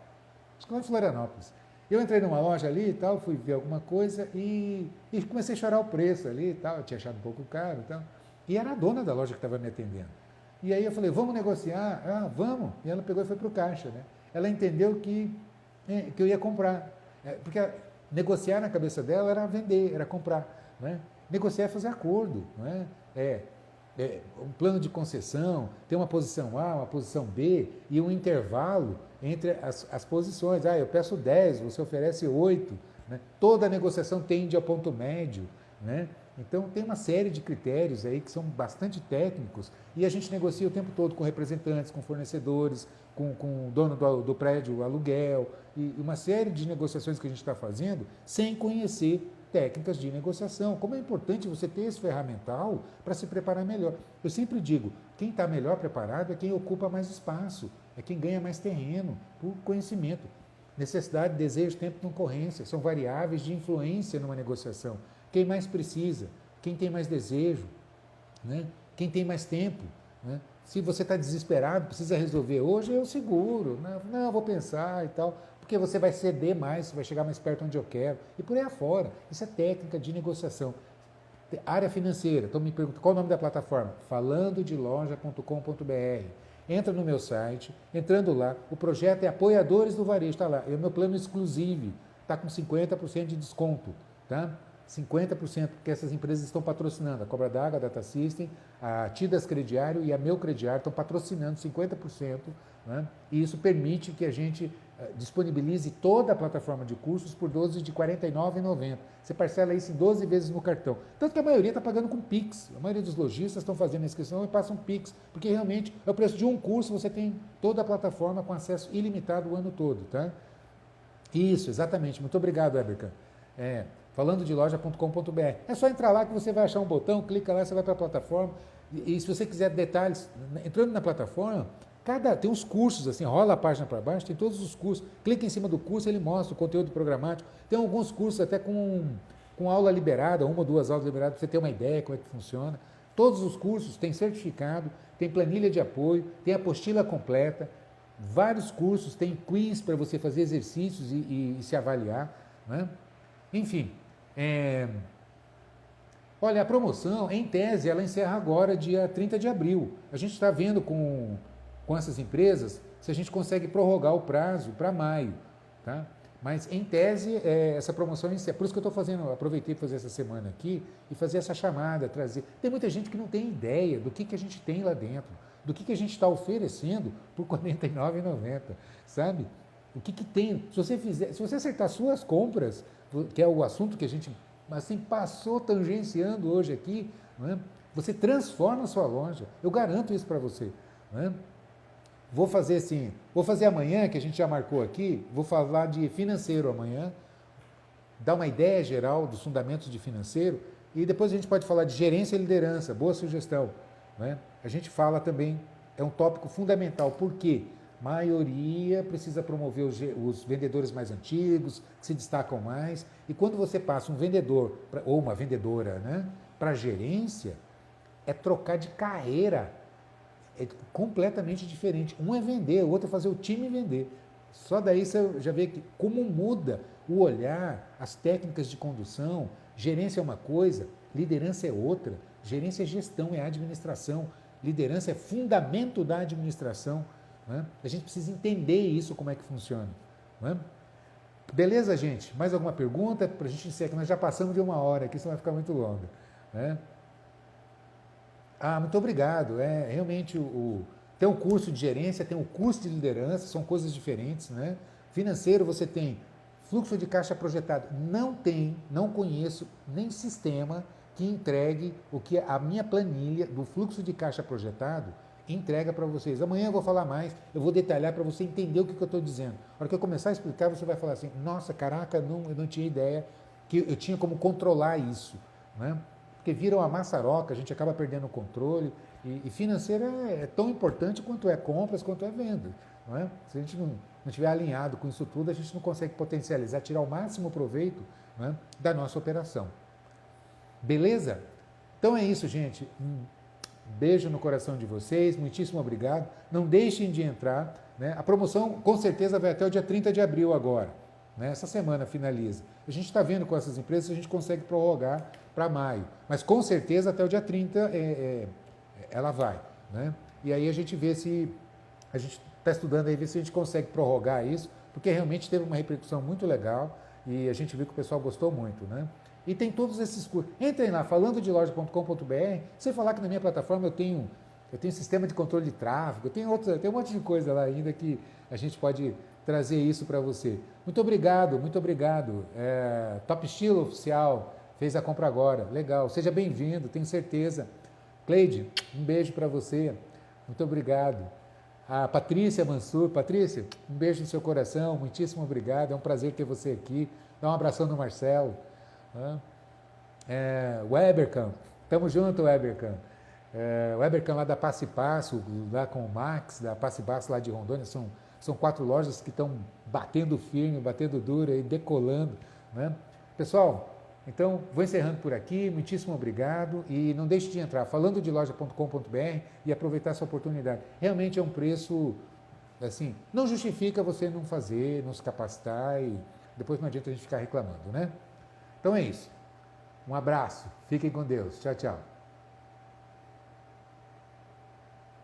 acho que lá em Florianópolis, eu entrei numa loja ali e tal, fui ver alguma coisa e comecei a chorar o preço ali e tal, eu tinha achado um pouco caro e tal, e era a dona da loja que estava me atendendo. E aí eu falei, vamos negociar? Ah, vamos. E ela pegou e foi para o caixa. Né? Ela entendeu que eu ia comprar, porque negociar na cabeça dela era vender, era comprar. Né? Negociar é fazer acordo, não é? Um plano de concessão, tem uma posição A, uma posição B e um intervalo entre as posições. Ah, eu peço 10, você oferece 8. Né? Toda negociação tende ao ponto médio. Né? Então tem uma série de critérios aí que são bastante técnicos e a gente negocia o tempo todo com representantes, com fornecedores, com o dono do prédio, o aluguel e uma série de negociações que a gente está fazendo sem conhecer técnicas de negociação. Como é importante você ter esse ferramental para se preparar melhor. Eu sempre digo, quem está melhor preparado é quem ocupa mais espaço, é quem ganha mais terreno, por conhecimento. Necessidade, desejo, tempo de concorrência, são variáveis de influência numa negociação. Quem mais precisa, quem tem mais desejo, né? Quem tem mais tempo. Né? Se você está desesperado, precisa resolver hoje, eu seguro, não, vou pensar e tal, porque você vai ceder mais, vai chegar mais perto onde eu quero, e por aí afora. Isso é técnica de negociação. Área financeira, então me pergunta qual o nome da plataforma? falandodeloja.com.br. Entra no meu site, entrando lá, o projeto é Apoiadores do Varejo, está lá, é o meu plano exclusivo, está com 50% de desconto, tá? 50%, porque essas empresas estão patrocinando, a Cobra d'Água, a Data System, a Tidas Crediário e a Meu Crediário estão patrocinando 50%, né? E isso permite que a gente disponibilize toda a plataforma de cursos por 12 de R$ 49,90. Você parcela isso em 12 vezes no cartão. Tanto que a maioria está pagando com Pix. A maioria dos lojistas estão fazendo a inscrição e passam Pix, porque realmente é o preço de um curso, você tem toda a plataforma com acesso ilimitado o ano todo, tá? Isso, exatamente. Muito obrigado, Eberkan. Falando de loja.com.br. É só entrar lá que você vai achar um botão, clica lá, você vai para a plataforma. E se você quiser detalhes, entrando na plataforma, tem uns cursos, assim, rola a página para baixo, tem todos os cursos. Clica em cima do curso, ele mostra o conteúdo programático. Tem alguns cursos até com aula liberada, 1 ou 2 aulas liberadas, para você ter uma ideia como é que funciona. Todos os cursos têm certificado, tem planilha de apoio, tem apostila completa, vários cursos, tem quiz para você fazer exercícios e se avaliar, né? Enfim, olha, a promoção, em tese, ela encerra agora, dia 30 de abril. A gente está vendo com essas empresas se a gente consegue prorrogar o prazo para maio, tá? Mas, em tese, essa promoção encerra. Por isso que eu estou aproveitei para fazer essa semana aqui e fazer essa chamada, trazer. Tem muita gente que não tem ideia do que a gente tem lá dentro, do que a gente está oferecendo por R$ 49,90, sabe? O que tem? Se você acertar suas compras, que é o assunto que a gente assim passou tangenciando hoje aqui, não é? Você transforma a sua loja. Eu garanto isso para você, não é? Vou fazer amanhã, que a gente já marcou aqui, vou falar de financeiro amanhã, dar uma ideia geral dos fundamentos de financeiro, e depois a gente pode falar de gerência e liderança, boa sugestão, não é? A gente fala também, é um tópico fundamental, por quê? Maioria precisa promover os vendedores mais antigos, que se destacam mais. E quando você passa um vendedor ou uma vendedora, né, para gerência, é trocar de carreira. É completamente diferente. Um é vender, o outro é fazer o time vender. Só daí você já vê como muda o olhar, as técnicas de condução. Gerência é uma coisa, liderança é outra. Gerência é gestão, é administração. Liderança é fundamento da administração. Né? A gente precisa entender isso, como é que funciona. Né? Beleza, gente? Mais alguma pergunta? Para a gente encerrar, que nós já passamos de 1 hora aqui, isso vai ficar muito longa. Né? Muito obrigado. Realmente, tem o curso de gerência, tem o curso de liderança, são coisas diferentes. Né? Financeiro, você tem fluxo de caixa projetado. Não conheço nem sistema que entregue o que a minha planilha do fluxo de caixa projetado entrega para vocês. Amanhã eu vou falar mais, eu vou detalhar para você entender o que eu estou dizendo. Na hora que eu começar a explicar, você vai falar assim, nossa, caraca, eu não tinha ideia que eu tinha como controlar isso. Né? Porque vira uma maçaroca, a gente acaba perdendo o controle, e financeiro é tão importante quanto é compras, quanto é venda. Não é? Se a gente não estiver alinhado com isso tudo, a gente não consegue potencializar, tirar o máximo proveito, né, da nossa operação. Beleza? Então é isso, gente. Beijo no coração de vocês, muitíssimo obrigado. Não deixem de entrar. Né? A promoção com certeza vai até o dia 30 de abril agora. Né? Essa semana finaliza. A gente está vendo com essas empresas se a gente consegue prorrogar para maio. Mas com certeza até o dia 30 ela vai. Né? E aí a gente vê se... A gente está estudando aí, ver se a gente consegue prorrogar isso, porque realmente teve uma repercussão muito legal e a gente viu que o pessoal gostou muito. Né? E tem todos esses cursos. Entrem lá, falando de loja.com.br, sem falar que na minha plataforma eu tenho sistema de controle de tráfego, tem um monte de coisa lá ainda que a gente pode trazer isso para você. Muito obrigado, muito obrigado. Top Estilo Oficial fez a compra agora, legal. Seja bem-vindo, tenho certeza. Cleide, um beijo para você, muito obrigado. A Patrícia Mansur, Patrícia, um beijo no seu coração, muitíssimo obrigado, é um prazer ter você aqui. Dá um abração no Marcelo. O Eberkan, tamo junto, Eberkan. O Eberkan lá da Passo e Passo, lá com o Max, da Passo e Passo lá de Rondônia, são 4 lojas que estão batendo firme, batendo duro e decolando. Né? Pessoal, então vou encerrando por aqui, muitíssimo obrigado e não deixe de entrar falando de loja.com.br e aproveitar essa oportunidade. Realmente é um preço, assim, não justifica você não fazer, não se capacitar e depois não adianta a gente ficar reclamando, né? Então é isso. Um abraço. Fiquem com Deus. Tchau, tchau.